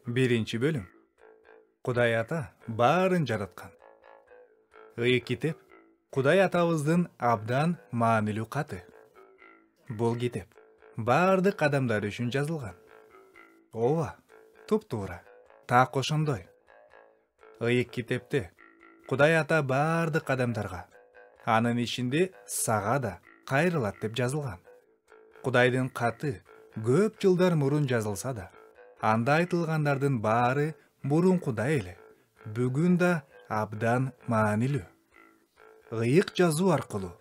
Birinci bölüm. Kuday ata bарын жараткан. Ыйык китеп Кудай атабыздын абдан маанилүү каты. Бул китеп бардык адамдар үчүн жазылган. Ооба, туп-туура, так ошондой. Ыйык китепте Кудай ата бардык адамдарга, анын ичинде сага да кайрылат деп жазылган. Кудайдын каты көп жылдар мурун жазылса да, анда айтылгандардын баары мурункудай эле, бүгүн да абдан маанилүү. Ыйык жазуу аркылуу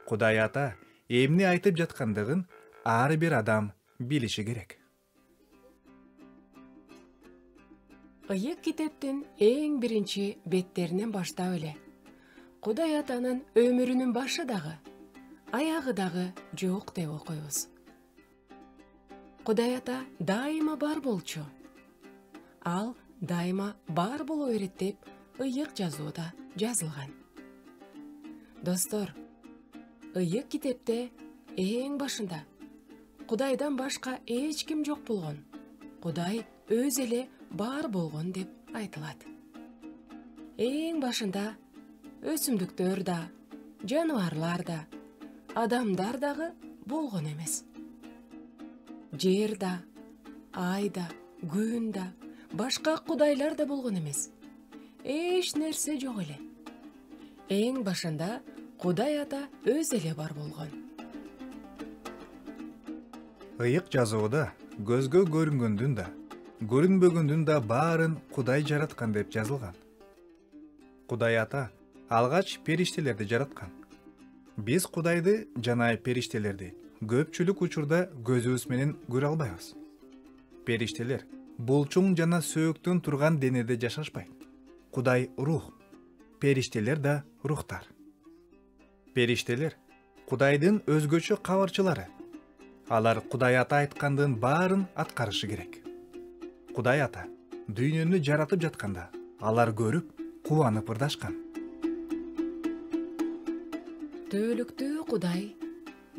Кудай ата эмне айтып жаткандыгын ар бир адам билиши керек. Ыйык китептин эң биринчи беттеринен баштап эле Кудай атанын өмүрүнүн башы дагы, аягы дагы жок деп окуйбуз. Кудай ата дайыма бар болчу. Ал дайыма бар боло берет деп ыйык жазууда жазылган. Достор, ыйык китепте эң башында Кудайдан башка эч ким жок болгон, Кудай өз эле бар болгон деп айтылат. Эң башында өсүмдүктөр да, жаныбарлар да, адамдар дагы болгон эмес. Жер да, ай да, күн да, башка кудайлар да болгон эмес. Эч нерсе жок эле. Эң башында Кудай ата өз эле бар болгон. Ыйык жазууда көзгө көрүнгөндүн да, көрүнбөгөндүн да баарын Кудай жараткан деп жазылган. Кудай ата алгач периштелерди жараткан. Биз Кудайды жана периштелерди көпчүлүк учурда көзүбүз менен көрө албайбыз. Периштелер булчуң жана сөөктөн турган денеде жашашпайт. Кудай рух, периштелер да рухтар. Периштелер Кудайдын өзгөчө кабарчылары. Алар Кудай ата айткандын баарын аткарышы керек. Кудай ата дүйнөнү жаратып жатканда алар көрүп, кубанып ырдашкан. Түбөлүктүү Кудай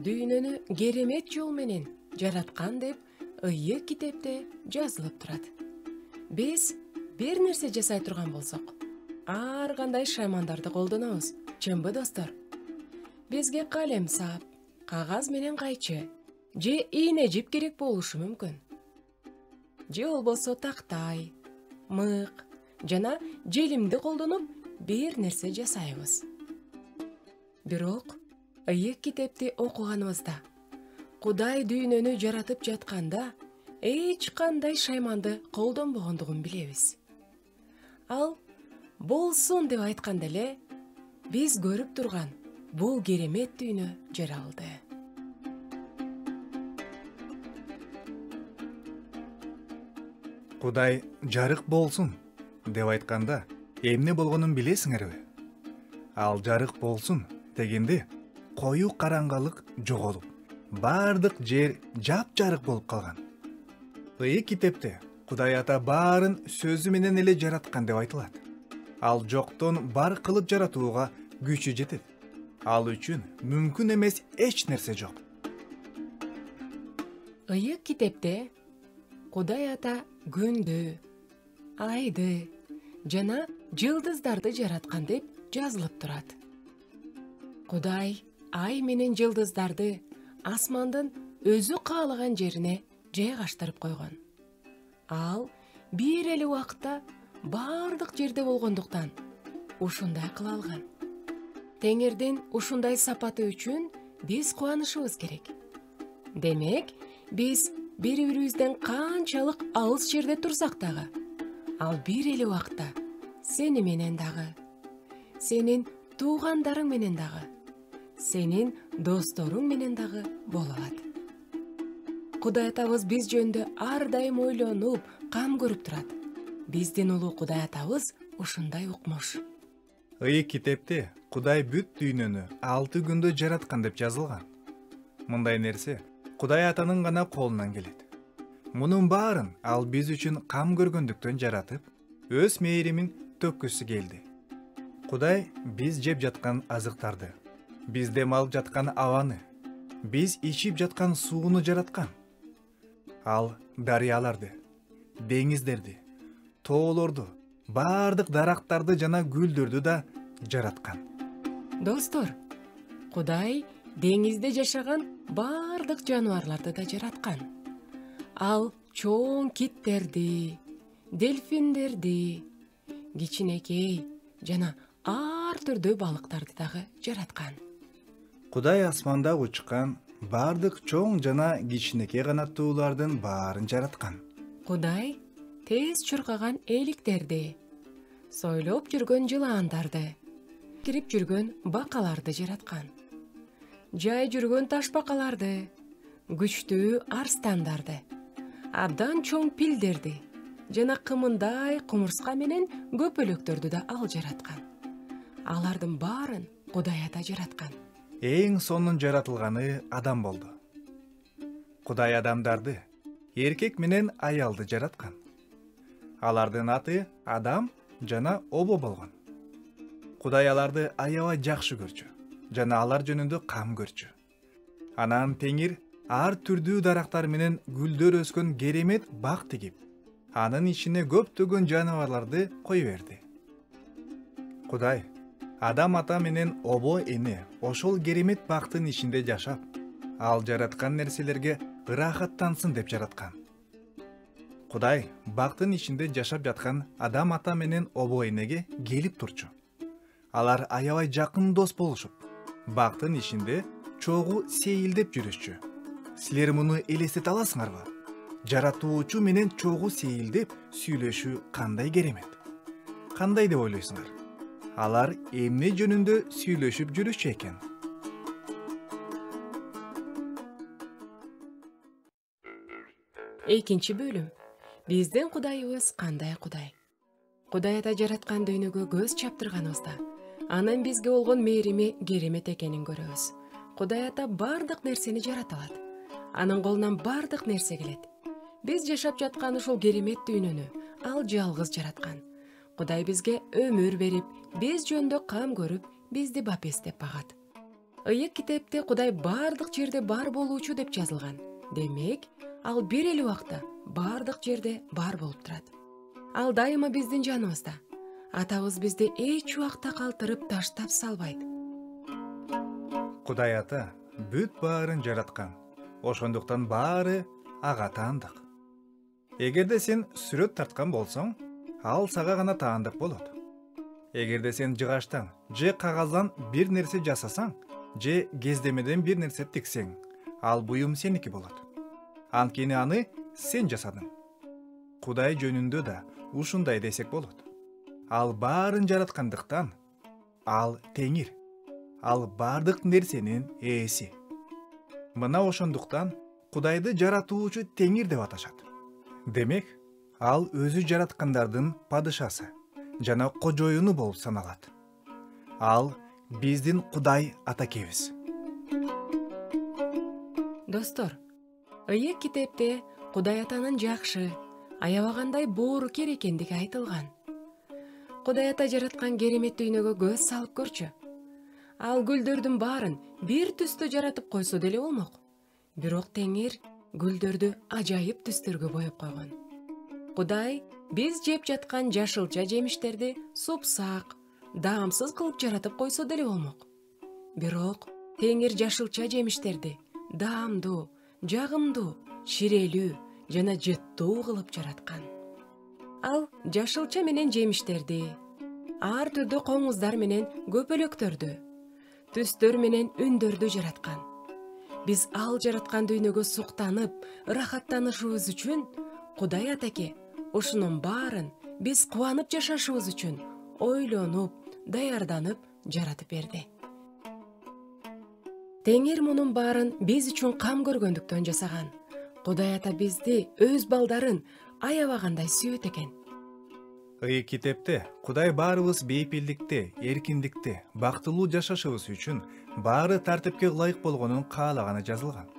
дүйнөнү керемет жол менен жараткан деп ыйык китепте жазылып турат. Биз бир нерсе жасай турган болсок, ар кандай шаймандарды колдонобуз, чынбы достор? Бизге калем сап, кагаз менен кайчы, же ийне жип керек болушу мүмкүн. Же болбосо тактай, мык жана желимди колдонуп бир нерсе жасайбыз. Бирок ыйык китепти окуганыбызда Кудай дүйнөнү жаратып жатканда эч кандай шайманды колдонбогондугун билебиз. Ал болсун деп айтканда эле биз көрүп турган бул керемет дүйнө жаралды. Кудай жарык болсун деп айтканда эмне болгонун билесиңерби? Ал жарык болсун дегенде коюу караңгылык жоголуп, бардык жер жап-жарык болуп калган. Ыйык китепте Кудай ата баарын сөзү менен эле жараткан деп айтылат. Ал жоктон бар кылып жаратууга күчү жетет. Ал үчүн мүмкүн эмес эч нерсе жок. Ыйык китепте Кудай ата күндү, айды жана жылдыздарды жараткан деп жазылып турат. Кудай ай менен жылдыздарды асмандын өзү каалаган жерине жайгаштырып койгон. Ал бир эле убакытта бардык жерде болгондуктан ушундай кыла алган. Теңирдин ушундай сапаты үчүн биз кубанышыбыз керек. Демек, биз бири-бирибизден канчалык алыс жерде турсак дагы, ал бир эле убакта сени менен дагы, сенин туугандарың менен дагы, сенин досторуң менен дагы боло алат. Кудай атабыз биз жөнүндө ар дайым ойлонуп, кам көрүп турат. Биздин улуу Кудай атабыз ушундай укмуш. Ыйык китепте Кудай бүт дүйнөнү 6 күндө жараткан деп жазылган. Мындай нерсе Кудай атанын гана колунан келет. Мунун баарын ал биз үчүн кам көргөндүктөн жаратып, өз мээримин төккүсү келди. Кудай биз жеп жаткан азыктарды, биз дем алып жаткан абаны, биз ичип жаткан сууну жараткан. Ал дарыяларды, деңиздерди, тоолорду, бардык дарактарды жана гүлдөрдү да жараткан. Достор, Кудай деңизде жашаган бардык жаныбарларды да жараткан. Ал чоң киттерди, дельфиндерди, кичинекей жана ар түрдүү балыктарды дагы жараткан. Кудай асманда учкан бардык чоң жана кичинекей канаттуулардын баарын жараткан. Кудай тез чуркаган эликтерди, сойлоп жүргөн жылаандарды, кирип жүргөн бакаларды жараткан. Жай жүргөн ташбакаларды, күчтүү арстандарды, абдан чоң пилдерди жана кымындай кумурска менен көпөлөктөрдү да ал жараткан. Алардын баарын Кудай Ата жараткан. Эң сонун жаратылганы адам болду. Кудай адамдарды, эркек менен аялды жараткан. Алардын аты Адам жана Обо болгон. Кудай аларды аябай жакшы көрчү жана алар жөнүндө кам көрчү. Анан Теңир ар түрдүү дарактар менен гүлдөр өскөн керемет бак тигип, анын ичине көптөгөн жаныбарларды кое берди. Кудай Адам ата менен Обо эне ошол керемет бактын ичинде жашап, ал жараткан нерселерге ырахаттансын деп жараткан. Кудай бактын ичинде жашап жаткан Адам ата менен Обо энеге келип турчу. Алар аябай жакын дос болушуп, бактын ичинде чогуу сейилдеп жүрүшчү. Силер муну элестете аласыңарбы? Жаратуучу менен чогуу сейилдеп сүйлөшүү кандай керемет? Кандай деп ойлойсуңар? Алар эмне жөнүндө сүйлөшүп жүрүшчү экен? Экинчи бөлүм. Биздин Кудайыбыз кандай Кудай? Кудай Ата жараткан дүйнөгө көз чаптырганыбызда, анын бизге болгон мээрими керемет экенин көрөбүз. Кудай Ата бардык нерсени жарата алат. Анын колунан бардык нерсе келет. Биз жашап жаткан ушул керемет дүйнөнү ал жалгыз жараткан. Кудай бизге өмүр берип, биз жөнүндө кам көрүп, бизди бапестеп багат. Ыйык китепте Кудай бардык жерде бар болуучу деп жазылган. Демек, ал бир эле убакта бардык жерде бар болуп турат. Ал дайыма биздин жаныбызда. Атабыз бизди эч убакта калтырып таштап салбайт. Кудай Ата бүт баарын жараткан. Ошондуктан баары ага таандык. Эгерде сен сүрөт тарткан болсоң, ал сага гана таандык болот. Эгерде сен жыгаштан же кагаздан бир нерсе жасасаң, же кездемеден бир нерсе тиксең, ал буюм сеники болот. Анткени аны сен жасадың. Кудай жөнүндө да ушундай десек болот. Ал баарын жараткандыктан, ал Теңир. Ал бардык нерсенин ээси. Мына ошондуктан Кудайды жаратуучу Теңир деп аташат. Демек, ал өзү жараткандардын падышасы жана кожоюну болуп саналат. Ал биздин Кудай Атакебиз. Достор, Ыйык китепте Кудай Атанын жакшы, аябагандай боорукер экендиги айтылган. Кудай Ата жараткан керемет дүйнөгө көз салып көрчү. Ал гүлдөрдүн баарын бир түстө жаратып койсо деле болмок. Бирок Теңир гүлдөрдү ажайып түстөргө боеп койгон. Кудай биз жеп жаткан жашылча жемиштерди супсак, даамсыз кылып жаратып койсо деле болмок. Бирок Теңир жашылча жемиштерди даамдуу, жагымдуу, ширелүү жана жыттуу кылып жараткан. Ал жашылча менен жемиштерди, ар түрдүү коңуздар менен көпөлөктөрдү, түстөр менен үндөрдү жараткан. Биз ал жараткан дүйнөгө суктанып, ырахаттанышыбыз үчүн Кудай Атаке ушунун баарын биз кубанып жашашыбыз үчүн ойлонуп, даярданып жаратып берди. Теңир мунун баарын биз үчүн кам көргөндүктөн жасаган. Кудай Ата бизди өз балдарын аябагандай сүйөт экен. Ыйык китепте Кудай баарыбыз бейпилдикте, эркиндикте, бактылуу жашашыбыз үчүн баары тартипке ылайык болгонун каалаганы жазылган.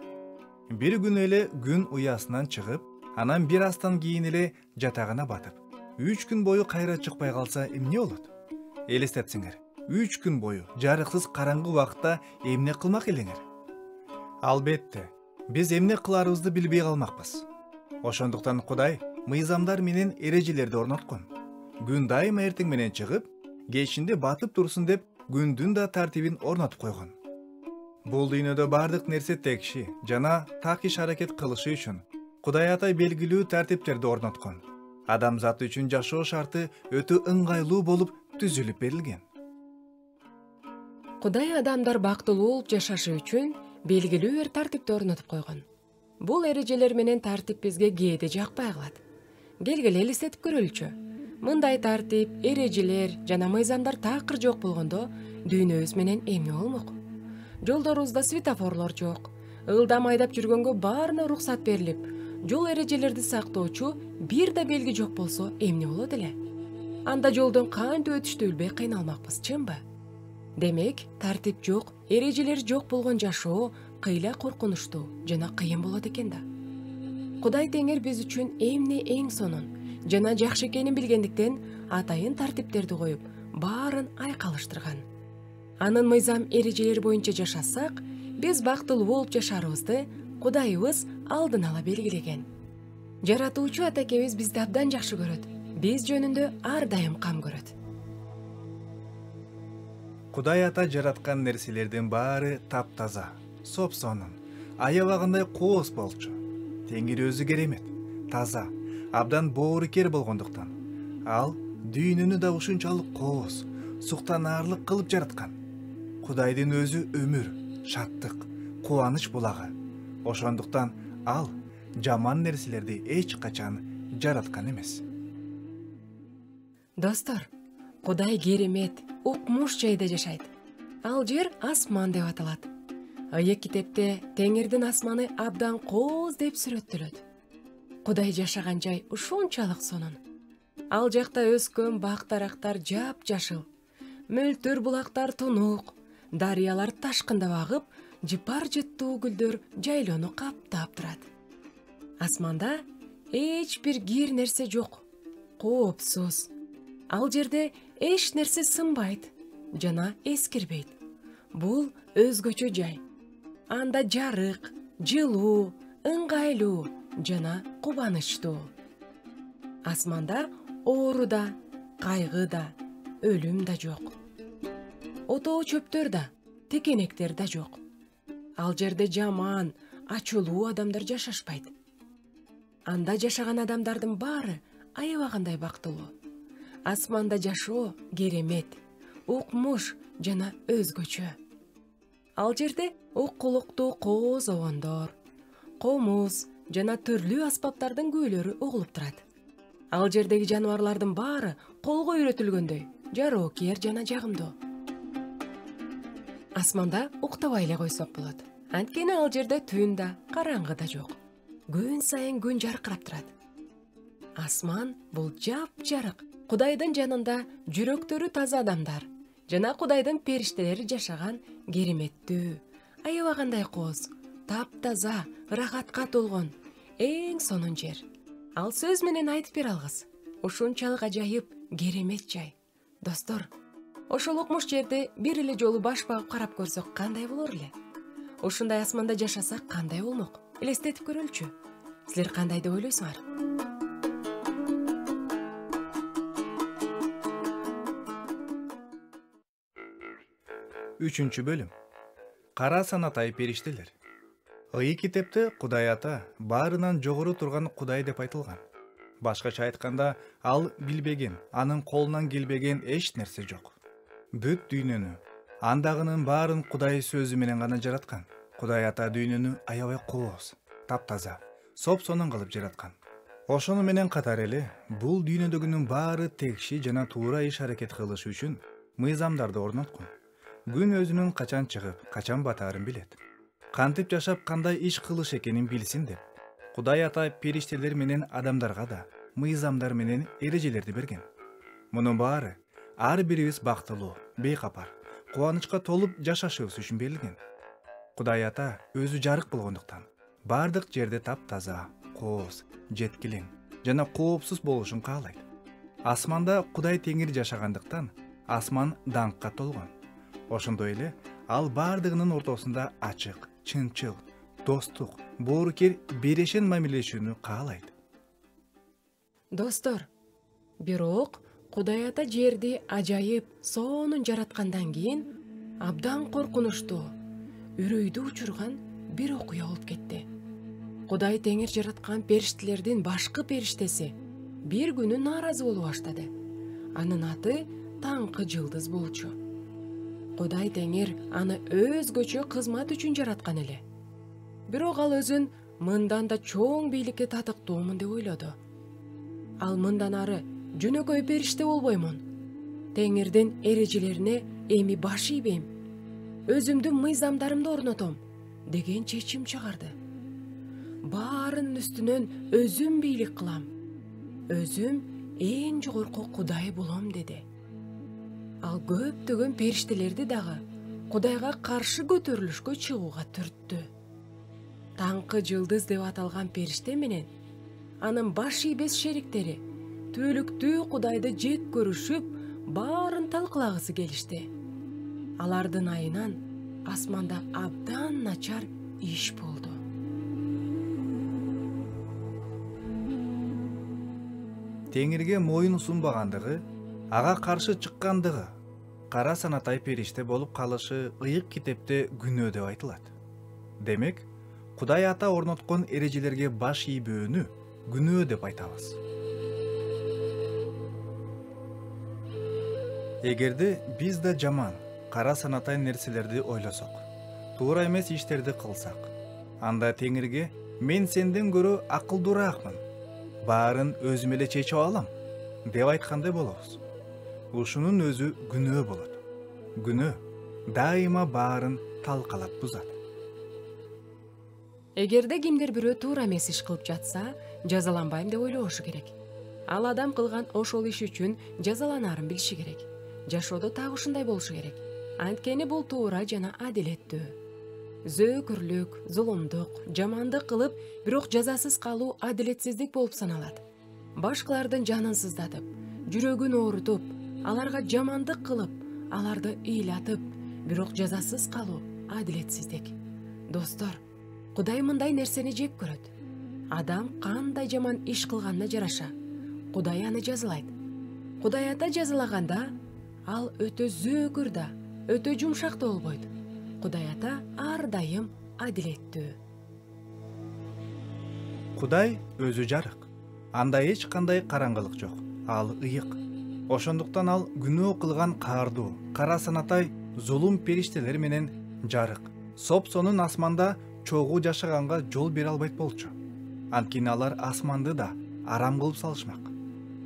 Бир күн эле күн уясынан чыгып, анан бир астан кийин эле жатагына батып, 3 күн бою кайра чыкпай калса эмне болот? Элестетсеңер, 3 күн бою жарыксыз караңгы убакытта эмне кылмак элеңер? Албетте, биз эмне кыларыбызды билбей калмакпыз. Ошондуктан Кудай мыйзамдар менен эрежелерди орноткон. Күн дайыма эртең менен чыгып, кечинде батып турсун деп күндүн да тартибин орнотуп койгон. Бул дүйнөдө бардык нерсе текши жана так иш-аракет кылышы үчүн Кудай Ата белгилүү тартиптерди орноткон. Адамзат үчүн жашоо шарты өтө ыңгайлуу болуп түзүлүп берилген. Кудай адамдар бактылуу болуп жашашы үчүн белгилүү бир тартипти орнотуп койгон. Бул эрежелер менен тартип бизге кээде жакпай калат. Келгиле элестетип көрөлүчү. Мындай тартип, эрежелер жана мыйзамдар такыр жок болгондо дүйнөбүз менен эмне болмок? Жолдорубузда светофорлор жок. Ылдам айдап жүргөнгө баарына уруксат берилип, жол эрежелерди сактоочу бир да белги жок болсо эмне болот эле? Анда жолдон кантип өтүштү билбей кыйналмакпыз, чынбы? Демек, тартип жок, эрежелер жок болгон жашоо кыйла коркунучтуу жана кыйын болот экен да. Кудай Теңир биз үчүн эмне эң сонун жана жакшы экенин билгендиктен атайын тартиптерди коюп, баарын айкалыштырган. Анын мыйзам эрежелери боюнча жашасак, биз бактылуу болуп жашарыбызды Кудайыбыз алдын ала белгилеген. Жаратуучу Атакебиз бизди абдан жакшы көрөт. Биз жөнүндө ар дайым кам көрөт. Кудай Ата жараткан нерселердин баары таптаза, соп-сонун, аябагандай кооз болчу. Теңир өзү керемет, таза, абдан боорукер болгондуктан ал дүйнөнү да ушунчалык кооз, суктанаарлык кылып жараткан. Кудайдын өзү өмүр, шаттык, кубаныч булагы. Ошондуктан ал жаман нерселерди эч качан жараткан эмес. Достор, Кудай керемет, укмуш жайда жашайт. Ал жер асман деп аталат. Ыйык китепте Теңирдин асманы абдан кооз деп сүрөттөлөт. Кудай жашаган жай ушунчалык сонун. Ал жакта өскөн бак-дарактар жап-жашыл, мөлтүр булактар тунук, дарыялар ташкындап агып, жыпар жыттуу гүлдөр жайлоону каптап турат. Асманда эч бир кир нерсе жок, коопсуз. Ал жерде эч нерсе сынбайт жана эскирбейт. Бул өзгөчө жай. Анда жарык, жылуу, ыңгайлуу жана кубанычтуу. Асманда оору да, кайгы да, өлүм да жок. Отоо чөптөр да, текенектер да жок. Ал жерде жаман, ачуулуу адамдар жашашпайт. Анда жашаган адамдардын баары аябагандай бактылуу. Асманда жашоо керемет, укмуш жана өзгөчө. Ал жерде укулуктуу кооз обондор, комуз жана түрлүү аспаптардын күүлөрү угулуп турат. Ал жердеги жаныбарлардын баары колго үйрөтүлгөндөй, жароокер жана жагымдуу. Асманда уктабай эле койсок болот. Анткени ал жерде түн да, караңгы да жок. Күн сайын күн жаркырап турат. Асман бул жап-жарык, Кудайдын жанында жүрөктөрү таза адамдар жана Кудайдын периштелери жашаган кереметтүү, аябагандай кооз, таптаза, рахатка толгон эң сонун жер. Ал сөз менен айтып бере алгыс. Ушунчалык ажайып, керемет жай. Достор, ошол укмуш жерди бир эле жолу баш багып карап көрсөк кандай болор эле? Ушундай асманда жашасак кандай болмок? Элестетип көрөлүчү. Силер кандай деп ойлойсуңар? Үчүнчү бөлүм. Кара санатай периштелер. Ыйык китепте Кудай Ата баарынан жогору турган Кудай деп айтылган. Башкача айтканда, ал билбеген, анын колунан келбеген эч нерсе жок. Бүт дүйнөнү, андагынын баарын Кудай сөзү менен гана жараткан. Кудай Ата дүйнөнү аябай кооз, таптаза, соп-сонун кылып жараткан. Ошону менен катар эле, бул дүйнөдөгүнүн баары текши жана туура иш-аракет кылышы үчүн мыйзамдарды орноткон. Күн өзүнүн качан чыгып, качан батаарын билет. Кантип жашап, кандай иш кылыш экенин билсин деп, Кудай Ата периштелер менен адамдарга да мыйзамдар менен эрежелерди берген. Мунун баары ар бирибиз бактылуу, бейкапар, кубанычка толуп жашашыбыз үчүн берилген. Кудай Ата өзү жарык болгондуктан бардык жерде таптаза, кооз, жеткилең жана коопсуз болушун каалайт. Асманда Кудай Теңир жашагандыктан асман даңкка толгон. Ошондой эле ал бардыгынын ортосунда ачык, чынчыл, достук, боорукер, берешен мамилешүүнү каалайт. Достор, бирок Кудай Ата жерди ажайып сонун жараткандан кийин абдан коркунучтуу, үрөйдү учурган бир окуя болуп кетти. Кудай Теңир жараткан периштелердин башкы периштеси бир күнү нааразы болуп баштады. Анын аты Таңкы жылдыз болчу. Кудай Теңир аны өзгөчө кызмат үчүн жараткан эле. Бирок ал өзүн мындан да чоң бийликке татыктуумун деп ойлоду. Ал мындан ары жөнөкөй периште болбоймун. Теңирдин эрежелерине эми баш ийбейм. Өзүмдүн мыйзамдарымды орнотом деген чечим чыгарды. Баарынын үстүнөн өзүм бийлик кылам. Өзүм эң жогорку Кудай болом деди. Ал көптөгөн периштелерди дагы Кудайга каршы көтөрүлүшкө чыгууга түрттү. Таңкы жылдыз деп аталган периште менен анын баш ийбес шериктери түбөлүктүү Кудайды жек көрүшүп, баарын талкылагысы келишти. Алардын айынан асманда абдан начар иш болду. Теңирге моюн сунбагандыгы, ага каршы чыккандыгы, кара санатай периште болуп калышы ыйык китепте күнөө деп айтылат. Демек, Кудай Ата орноткон эрежелерге баш ийбөөнү күнөө деп айтабыз. Эгерде биз да жаман, кара санатай нерселерди ойлосок, туура эмес иштерди кылсак, анда Теңирге мен сенден көрө акылдуураакмын, баарын өзүм эле чечип алам деп айткандай болобуз. Ушунун өзү күнөө болот. Күнөө дайыма баарын талкалап бузат. Эгерде кимдир бирөө туура эмес иш кылып жатса, жазаланбайм деп ойлошу керек. Ал адам кылган ошол иш үчүн жазаланарын билиши керек. Жашоодо так ушундай болушу керек. Анткени бул туура жана адилеттүү. Зөөкүрлүк, зулумдук, жамандык кылып, бирок жазасыз калуу адилетсиздик болуп саналат. Башкалардын жанын сыздатып, жүрөгүн оорутуп, аларга жамандык кылып, аларды ыйлатып, бирок жазасыз калуу адилетсиздик. Достор, Кудай мындай нерсени жек көрөт. Адам кандай жаман иш кылганына жараша Кудай аны жазалайт. Кудай Ата жазалаганда ал өтө зөөкүр да, өтө жумшак да болбойт. Кудай Ата ар дайым адилеттүү. Кудай өзү жарык. Анда эч кандай караңгылык жок. Ал ыйык. Ошондуктан ал күнөө кылган каардуу, кара санатай, зулум периштелер менен жарык, сопсонун асманда чогуу жашаганга жол бере албайт болчу. Анткени алар асманды да арам кылып салышмак.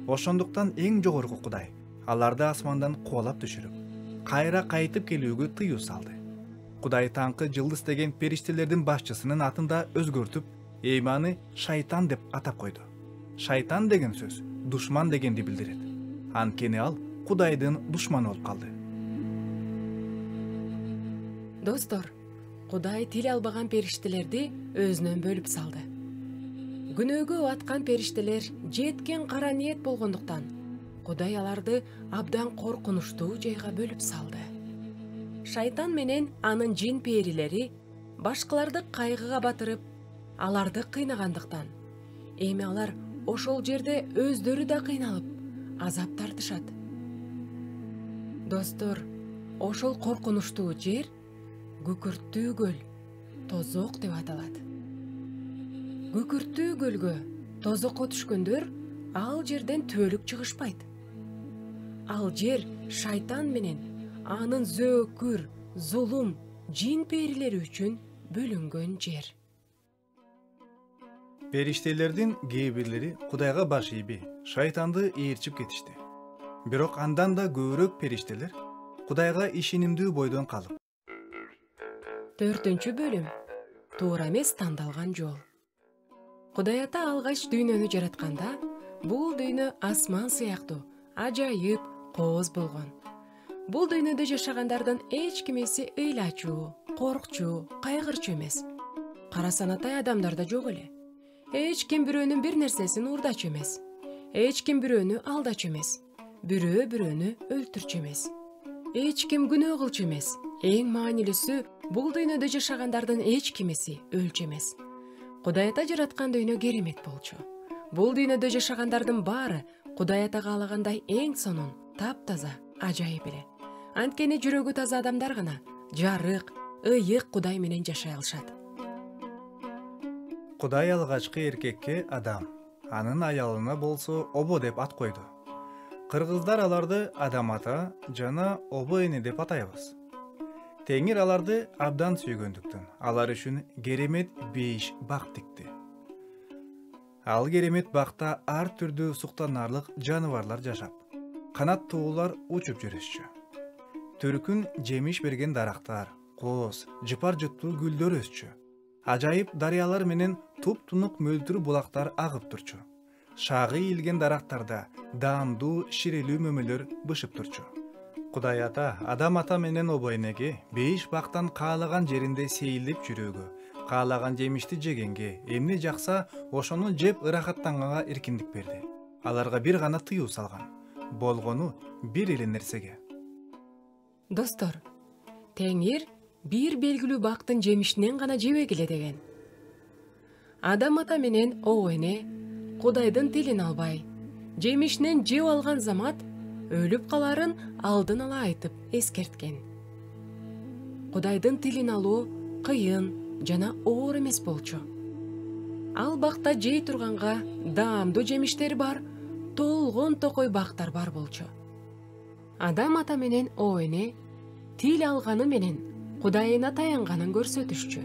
Ошондуктан эң жогорку Кудай аларды асмандан кубалап түшүрүп, кайра кайтып келүүгө тыюу салды. Кудай Таңкы жылдыз деген периштелердин башчысынын атын да өзгөртүп, эми аны шайтан деп атап койду. Шайтан деген сөз душман дегенди билдирет. Анткени ал Кудайдын душманы болуп калды. Достор, Кудай тил албаган периштелерди өзүнөн бөлүп салды. Күнөөгө аткан периштелер жеткен кара ниет болгондуктан Кудай аларды абдан коркунучтуу жайга бөлүп салды. Шайтан менен анын жин перилери башкаларды кайгыга батырып, аларды кыйнагандыктан эми алар ошол жерде өздөрү да кыйналып, азап тартышат. Достор, ошол коркунучтуу жер Күкүрттүү көл, тозок деп аталат. Күкүрттүү көлгө тозокко түшкөндөр ал жерден түбөлүк чыгышпайт. Ал жер шайтан менен анын зөөкүр, зулум, жин перилери үчүн бөлүнгөн жер. Периштелердин кээ бирлери Кудайга баш ийбей, шайтанды ээрчип кетишти. Бирок андан да көбүрөөк периштелер Кудайга ишенимдүү бойдон калып. 4-чү бөлүм. Туура эмес тандалган жол. Кудай Ата алгач дүйнөнү жаратканда, бул дүйнө асман сыяктуу, ажайып, кооз болгон. Бул дүйнөдө жашагандардын эч кимиси ыйлачуу, коркчу, кайгырчу эмес. Кара санатай адамдар да жок эле. Эч ким бирөөнүн бир нерсесин уурдачу эмес. Эч ким бирөөнү алдачу эмес. Бирөө бирөөнү өлтүрчү эмес. Эч ким күнөө кылчу эмес. Эң маанилүүсү, бул дүйнөдө жашагандардын эч кимиси өлчү эмес. Кудай Ата жараткан дүйнө керемет болчу. Бул дүйнөдө жашагандардын баары Кудай Ата каалагандай эң сонун, таптаза, ажайып эле. Анткени жүрөгү таза адамдар гана жарык, ыйык Кудай менен жашай алышат. Кудай алгачкы эркекке Адам, анын аялына болсо Обо деп ат койду. Кыргыздар аларды Адам ата жана Обо эне деп атайбыз. Теңир аларды абдан сүйгөндүктөн алар үчүн керемет 5 бак тикти. Ал керемет бакта ар түрдүү суктанарлык жаныбарлар жашап, канаттуулар учуп жүрүшчү. Түркүн жемиш берген дарактар, кооз, жыпар жыттуу гүлдөр өсчү. Ажайып дарыялар менен туп-тунук мөлтүр булактар агып турчу. Шагы ийилген дарактарда даамдуу ширелүү мөмөлөр бышып турчу. Кудай Ата Адам ата менен Обо энеге 5 бактан каалаган жеринде сейилип жүрүүгө, каалаган жемишти жегенге, эмне жакса ошону жеп ырахаттанганга эркиндик берди. Аларга бир гана тыюу салган. Болгону бир эле нерсеге. Достор, Теңир бир белгилүү бактын жемишинен гана жебегиле деген. Адам ата менен Обо эне Кудайдын тилин албай, жемишинен жеп алган замат өлүп каларын алдын ала айтып эскерткен. Кудайдын тилин алуу кыйын жана оор эмес болчу. Ал бакта жей турганга даамдуу жемиштер бар, толгон токой бактар бар болчу. Адам ата менен Обо эне тил алганы менен Кудайына таянганын көрсөтүшчү.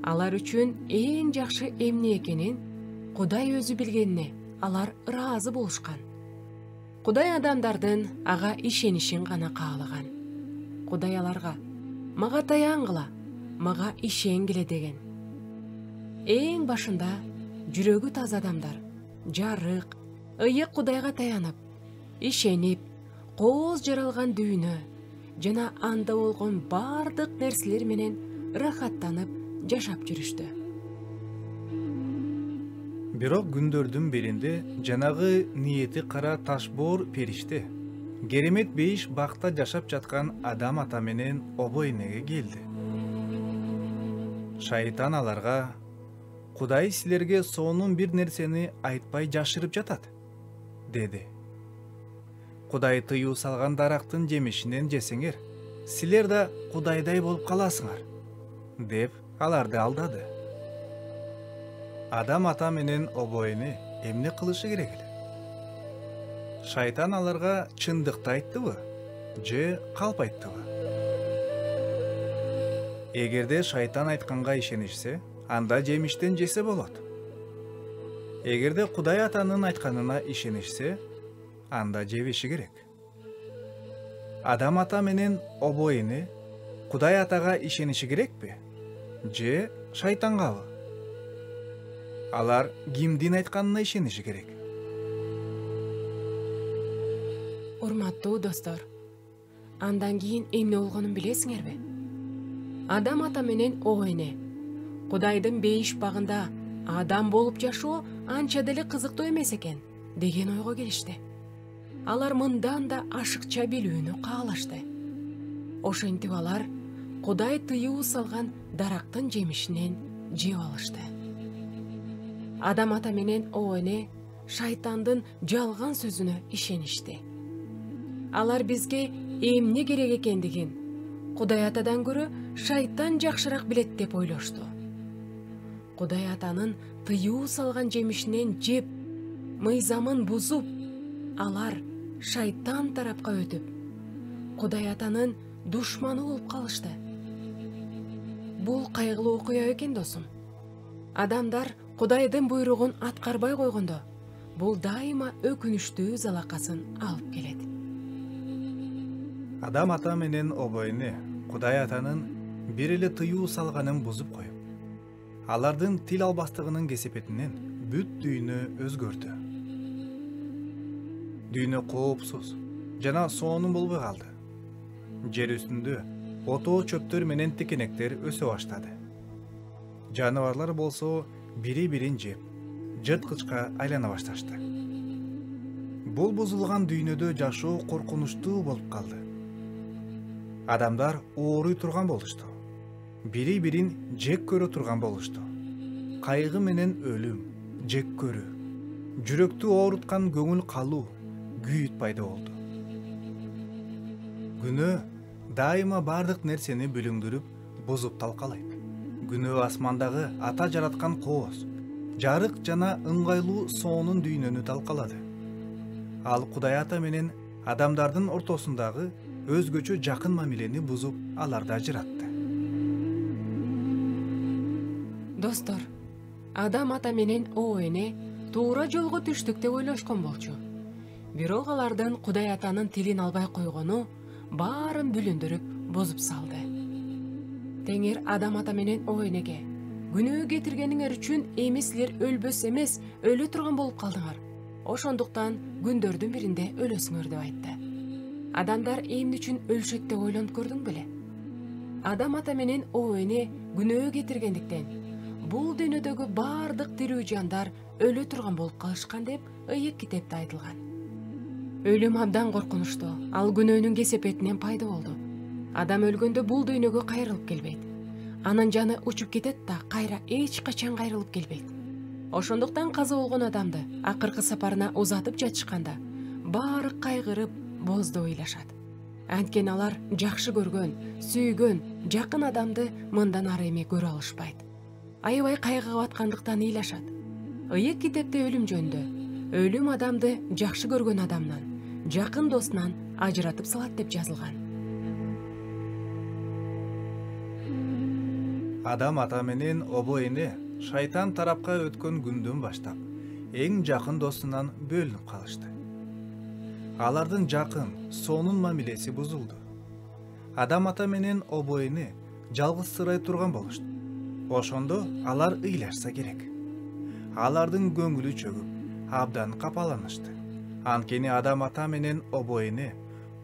Алар үчүн эң жакшы эмне экенин Кудай өзү билгенине алар ыраазы болушкан. Кудай адамдардын ага ишенишин гана каалаган. Кудай аларга мага таянгыла, мага ишенгиле деген. Эң башында жүрөгү таза адамдар, жарык, ыйык Кудайга таянып, ишенип, кооз жаралган дүйнө жана анда болгон бардык нерселер менен рахаттанып жашап жүрүштү. Бирок күндөрдүн биринде жанагы ниети кара ташбоор периште керемет 5 бакта жашап жаткан Адам ата менен Обо энеге келди. Шайтан аларга Кудай силерге сонун бир нерсени айтпай жашырып жатат, деди. Кудай тыюу салган дарактын жемишинен жесеңер, силер да Кудайдай болуп каласыңар, деп аларды алдады. Адам ата менен Обо эне эмне кылышы керек эле? Шайтан аларга чындыкты айттыбы, же калп айттыбы? Эгерде шайтан айтканга ишенишсе, анда жемиштен жесе болот. Эгерде Кудай атанын айтканына ишенишсе, анда жебеши керек. Адам ата менен Обо эне Кудай атага ишениши керекпи, же шайтангабы? Алар кимдин айтканына ишениши керек? Урматтуу достор, андан кийин эмне болгонун билесиңерби? Адам ата менен Обо эне Кудайдын 5 багында адам болуп жашоо анча деле кызыктуу эмес экен деген ойго келишти. Алар мындан да ашыкча билүүнү каалашты. Ошентип алар Кудай тыюу салган дарактын жемишинен жеп алышты. Адам ата менен Обо эне шайтандын жалган сөзүнө ишеништи. Алар бизге эмне керек экендигин Кудай атадан көрө шайтан жакшыраак билет деп ойлошту. Кудай атанын тыюу салган жемишинен жеп, мыйзамын бузуп, алар шайтан тарапка өтүп, Кудай атанын душманы болуп калышты. Бул кайгылуу окуя экен досум. Адамдар Кудайдын буйругун аткарбай койгондо, бул дайыма өкүнүчтүү залакасын алып келет. Адам ата менен Обо эне Кудай атанын бир эле тыюу салганын бузуп коюп, алардын тил албастыгынын кесепетинен бүт дүйнө өзгөрдү. Дүйнө коопсуз жана сонун болбой калды. Жер үстүндө отоо чөптөр менен тикенектер өсө баштады. Жаныбарлар болсо бири-бирин жеп, жырткычка айлана башташты. Бул бузулган дүйнөдө жашоо коркунучтуу болуп калды. Адамдар ооруй турган болушту. Бири-бирин жек көрө турган болушту. Кайгы менен өлүм, жек көрүү, жүрөктү ооруткан көңүл калуу, күйүт пайда болду. Күнөө дайыма бардык нерсени бүлүңдүрүп, бузуп талкалайт. Күнөө асмандагы ата жараткан кооз, жарык жана ыңгайлуу соонун дүйнөнү талкалады. Ал Кудай Ата менен адамдардын ортосундагы өзгөчө жакын мамилени бузуп, аларды ажыратты. Достор, Адам ата менен о эне туура жолго түштүк деп ойлошкон болчу. Бирок алардын Кудай Атанын тилин албай койгону баарын бүлүндүрүп, бозуп салды. Теңир Адам ата менен о энеге: күнөө кетиргениңер үчүн эми силер өлбөс эмес, өлө турган болуп калдыңар. Ошондуктан күндөрдүн биринде өлөсүңөр деп айтты. Адамдар эмне үчүн өлүшөт деп ойлонуп көрдүң беле? Адам ата менен о эне күнөө кетиргендиктен бул дүйнөдөгү бардык тирүү жандар өлө турган болуп калышкан деп ыйык китепте айтылган. Өлүм абдан коркунучтуу, ал күнөөнүн кесепетинен пайда болду. Адам өлгөндө бул дүйнөгө кайрылып келбейт. Анын жаны учуп кетет да кайра эч качан кайрылып келбейт. Ошондуктан каза болгон адамды акыркы сапарына узатып жатышканда баары кайгырып, бозду ыйлашат. Анткени алар жакшы көргөн, сүйгөн, жакын адамды мындан ары эми көрө алышпайт. Аябай кайгыга баткандыктан ыйлашат. Ыйык китепте өлүм жөнүндө: өлүм адамды жакшы көргөн адамдан, жакын досунан ажыратып салат деп жазылган. Адам ата менен обо эне шайтан тарапка өткөн күндөн баштап эң жакын досунан бөлүнүп калышты. Алардын жакын, сонун мамилеси бузулду. Адам ата менен обо эне жалгызсырай турган болушту. Ошондо алар ыйлашса керек. Алардын көңүлү чөгүп, абдан капаланышты. Анткени Адам ата менен обо эне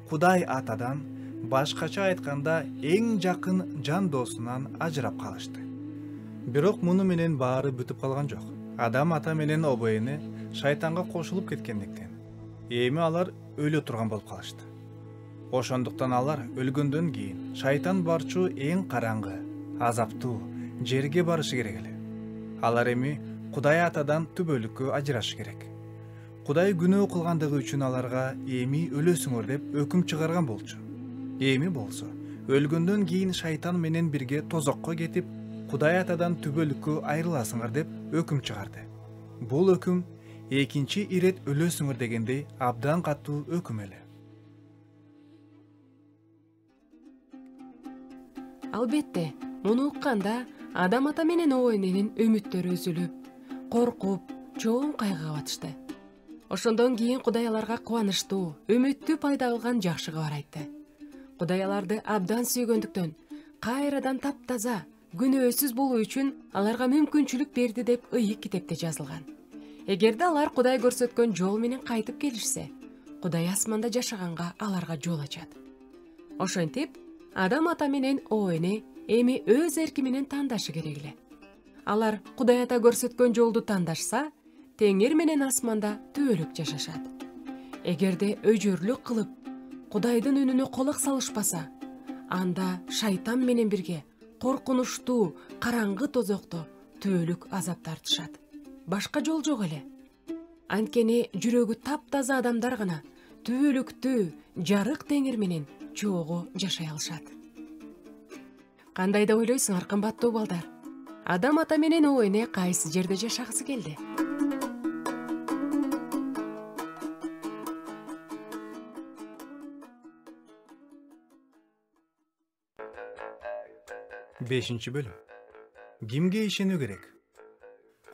Кудай Атадан, башкача айтканда эң жакын жан досунан ажырап калышты. Бирок муну менен баары бүтүп калган жок. Адам ата менен обо эне шайтанга кошулуп кеткендиктен эми алар өлө турган болуп калышты. Ошондуктан алар өлгөндөн кийин шайтан барчу эң караңгы, азаптуу жерге барышы керек эле. Алар эми Кудай Атадан түбөлүккө ажырашы керек. Кудай күнөө кылгандыгы үчүн аларга эми өлөсүңөр деп өкүм чыгарган болчу. Эми болсо, өлгөндөн кийин шайтан менен бирге тозокко кетип, Кудай Атадан түбөлүккө айрыласыңар деп өкүм чыгарды. Бул өкүм экинчи ирет өлөсүңөр дегендей абдан катуу өкүм эле. Албетте, муну укканда Адам ата менен о эненин үмүттөрү үзүлүп, коркуп, чоң кайгыга батышты. Ошондон кийин Кудай аларга кубанычтуу, үмүттүү пайда кылган жакшы кабар айтты. Кудай аларды абдан сүйгөндүктөн кайрадан таптаза, күнөөсүз болуу үчүн аларга мүмкүнчүлүк берди деп ыйык китепте жазылган. Эгерде алар Кудай көрсөткөн жол менен кайтып келишсе, Кудай асманда жашаганга аларга жол ачат. Ошентип, Адам ата менен о эне эми өз эрки менен тандашы керек эле. Алар Кудай Ата көрсөткөн жолду тандашса, теңир менен асманда түбөлүк жашашат. Эгерде өжөрлүк кылып, Кудайдын үнүнө колак салышпаса, анда шайтан менен бирге коркунучтуу, караңгы тозокто түбөлүк азап тартышат. Башка жол жок эле. Анткени жүрөгү таптаза адамдар гана түбөлүктүү, жарык теңир менен чогуу жашай алышат. Кандай да ойлойсуңар, кымбаттуу балдар? Адам ата менен о эне кайсы жерде жашагысы келди? Бешинчи бөлүм. Кимге ишенүү керек?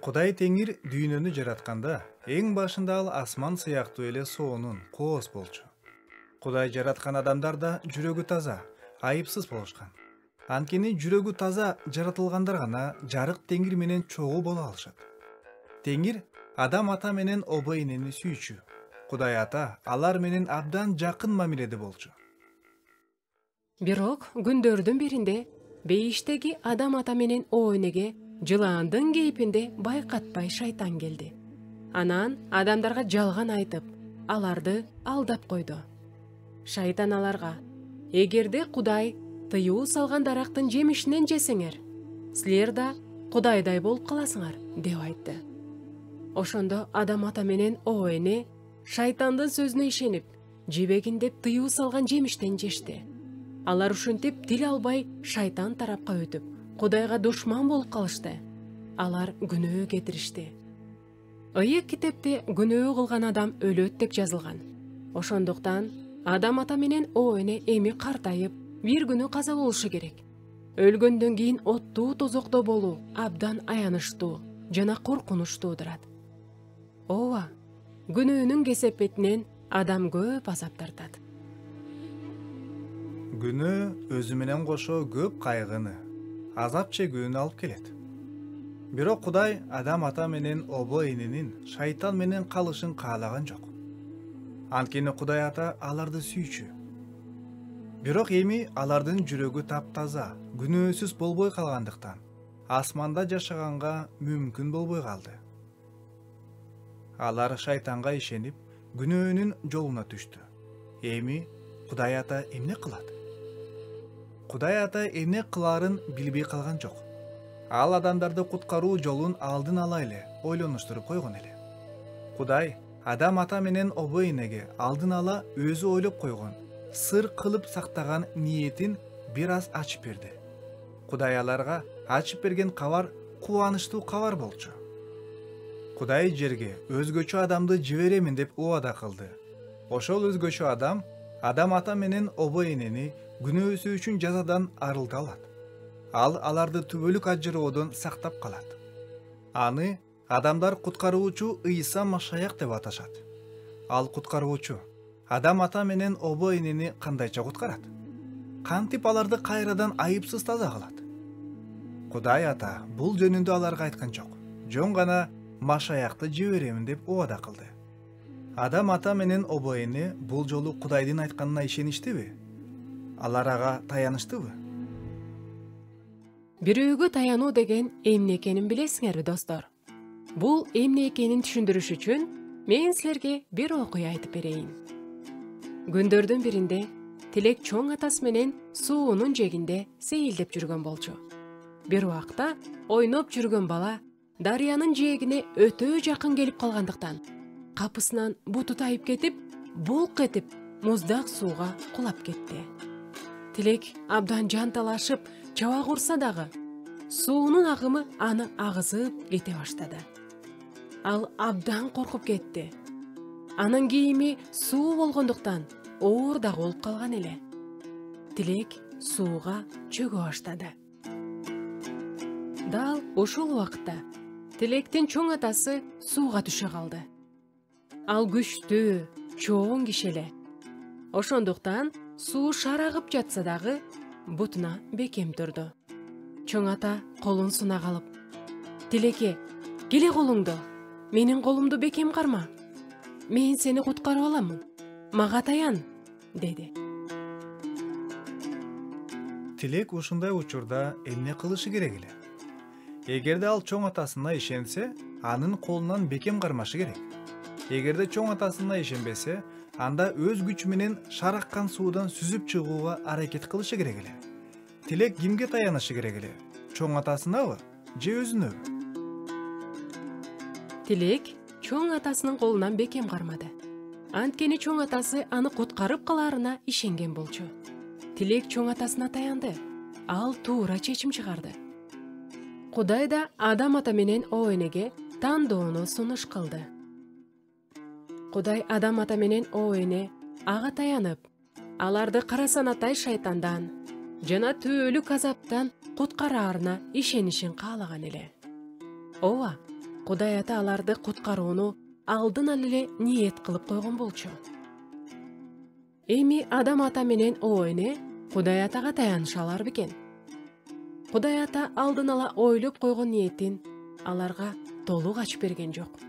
Кудай теңир дүйнөнү жаратканда, эң башында ал асман сыяктуу эле соонун, кооз болчу. Кудай жараткан адамдар да жүрөгү таза, айыпсыз болушкан. Анткени жүрөгү таза жаратылгандар гана жарык теңир менен чогуу боло алышат. Теңир Адам ата менен обо энени сүйчү. Кудай Ата алар менен абдан жакын мамиледе болчу. Бирок күндөрдүн биринде бейиштеги Адам ата менен о энеге жылаандын кейпинде байкатпай шайтан келди. Анан адамдарга жалган айтып, аларды алдап койду. Шайтан аларга: эгерде Кудай тыюу салган дарактын жемишинен жесеңер, силер да Кудайдай болуп каласыңар деп айтты. Ошондо адам ата менен о эне шайтандын сөзүнө ишенип, жебегин деп тыюу салган жемиштен жешти. Алар ушинтип тил албай шайтан тарапка өтүп, Кудайга душман болуп калышты. Алар күнөө кетиришти. Ыйык китепте күнөө кылган адам өлөт деп жазылган. Ошондуктан адам ата менен о эне эми картайып, бир күнү каза болушу керек. Өлгөндөн кийин оттуу тозокто болуу абдан аянычтуу жана коркунучтуу турат. Ооба, күнөөнүн кесепетинен адам көп азап тартат. Күнөө өзү менен кошо көп кайгыны, азап чегүүнү алып келет. Бирок Кудай адам ата менен обо эненин шайтан менен калышын каалаган жок. Анткени Кудай ата аларды сүйчү. Бирок эми алардын жүрөгү таптаза, күнөөсүз болбой калгандыктан асманда жашаганга мүмкүн болбой калды. Алар шайтанга ишенип, күнөөнүн жолуна түштү. Эми Кудай ата эмне кылат? Кудай ата эмне кыларын билбей калган жок. Ал адамдарды куткаруу жолун алдын ала эле ойлонуштуруп койгон эле. Кудай адам ата менен обо энеге алдын ала өзү ойлоп койгон, сыр кылып сактаган ниетин бир аз ачып берди. Кудай аларга ачып берген кабар кубанычтуу кабар болчу. Кудай жерге өзгөчө адамды жиберемин деп убада кылды. Ошол өзгөчө адам ата менен обо энени күнөөсү үчүн жазадан арылта алат. Ал аларды түбөлүк ажыроодон сактап калат. Аны адамдар куткаруучу Ыйса Машаяк деп аташат. Ал куткаруучу адам ата менен обо энени кандайча куткарат? Кантип аларды кайрадан айыпсыз таза кылат? Кудай ата бул жөнүндө аларга айткан жок. Жөн гана Машаякты жиберемин деп убада кылды. Адам ата менен обо эне бул жолу Кудайдын айтканына ишеништиби? Алар ага таянычтыбы? Бирөөгө таянуу деген эмне экенин билесиңерби, достор? Бул эмне экенин түшүндүрүш үчүн мен силерге бир окуя айтып берейин. Күндөрдүн биринде Тилек чоң атасы менен суунун жээгинде сейилдеп жүргөн болчу. Бир убакта ойноп жүргөн бала дарыянын жээгине өтө жакын келип калгандыктан капысынан буту тайып кетип, булк этип, муздак сууга кулап кетти. Тилек абдан жанталашып, чаба курса дагы, суунун агымы аны агызып кете баштады. Ал абдан коркуп кетти. Анын кийими суу болгондуктан оор да болуп калган эле. Тилек сууга чөгө баштады. Дал ушул убакта Тилектин чоң атасы сууга түшө калды. Ал күчтүү, чоң киши эле. Ошондуктан суу шарагып жатса дагы бутуна бекем турду. Чоң ата колун сунак алып: "Тилеке, келе колуңду, менин колумду бекем карма. Мен сени куткарып аламын. Мага таян", деди. Тилек ушундай учурда эмне кылышы керек эле? Эгерде ал чоң атасына ишенсе, анын колунан бекем кармашы керек. Эгерде чоң атасына ишенбесе, анда өз күчү менен шараккан суудан сүзүп чыгууга аракет кылышы керек эле. Тилек кимге таянышы керек эле? Чоң атасынабы же өзүнөбү? Тилек чоң атасынын колунан бекем кармады. Анткени чоң атасы аны куткарып калаарына ишенген болчу. Тилек чоң атасына таянды. Ал туура чечим чыгарды. Кудай да адам ата менен о энеге тандоону сунуш кылды. Кудай адам ата менен о эне ага таянып, аларды карасанатай шайтандан жана түбөлүк азаптан куткараарына ишенишин каалаган эле. Ооба, Кудай ата аларды куткарууну алдын эле ниет кылып койгон болчу. Эми адам ата менен о эне Кудай атага таянышалар бекен? Кудай ата алдын ала ойлоп койгон ниетин аларга толук ачып берген жок.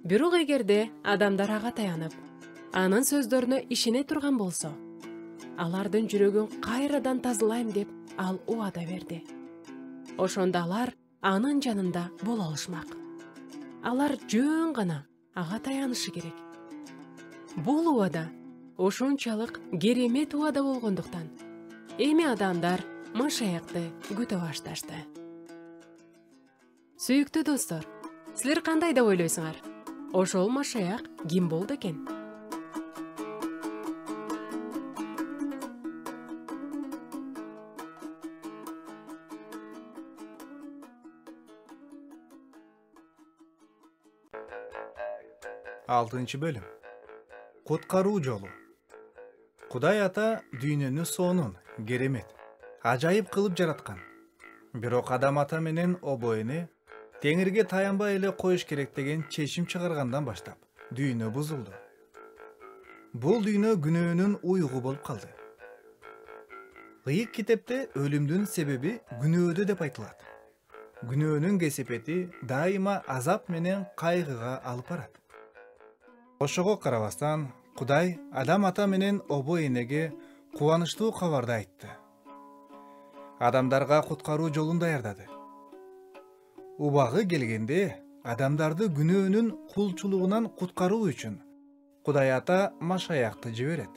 Бирок эгерде адамдар ага таянып, анын сөздөрүнө ишене турган болсо, алардын жүрөгүн кайрадан тазалайм деп ал убада берди. Ошондо алар анын жанында боло алышмак. Алар жөн гана ага таянышы керек. Бул убада ошончалык керемет убада болгондуктан эми адамдар Машаякты күтө башташты. Сүйүктүү достор, силер кандай деп ойлойсуңар? Ошол Машаяк ким болду экен? Алтынчы бөлім. Құтқаруу жолу. Кудай ата дүйнөнү сонун, керемет, ажайып кылып жараткан. Бирок адам ата менен обоюну теңирге таянбай эле коюш керек деген чечим чыгаргандан баштап дүйнө бузулду. Бул дүйнө күнөөнүн уйгу болуп калды. Ыйык китепте өлүмдүн себеби күнөөдө деп айтылат. Күнөөнүн кесепети дайыма азап менен кайгыга алып барат. Ошого карабастан Кудай адам ата менен обо энеге кубанычтуу кабарды айтты. Адамдарга куткаруу жолун даярдады. Убагы келгенде адамдарды күнөөнүн кулчулугунан куткаруу үчүн Кудай ата Машаякты жиберет.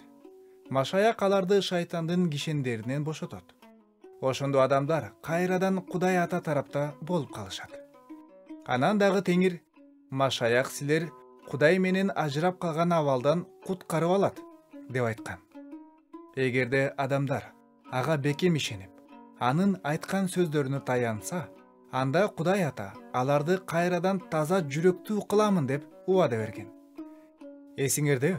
Машаяк аларды шайтандын кишендеринен бошотот. Ошондо адамдар кайрадан Кудай ата тарапта болуп калышат. Анан дагы Теңир Машаяк силер Кудай менен ажырап калган абалдан куткарып алат деп айткан. Эгерде адамдар ага бекем ишенип, анын айткан сөздөрүнө таянса, анда Кудай ата аларды кайрадан таза жүрөктүү кыламын деп убада берген. Эсиңердеби?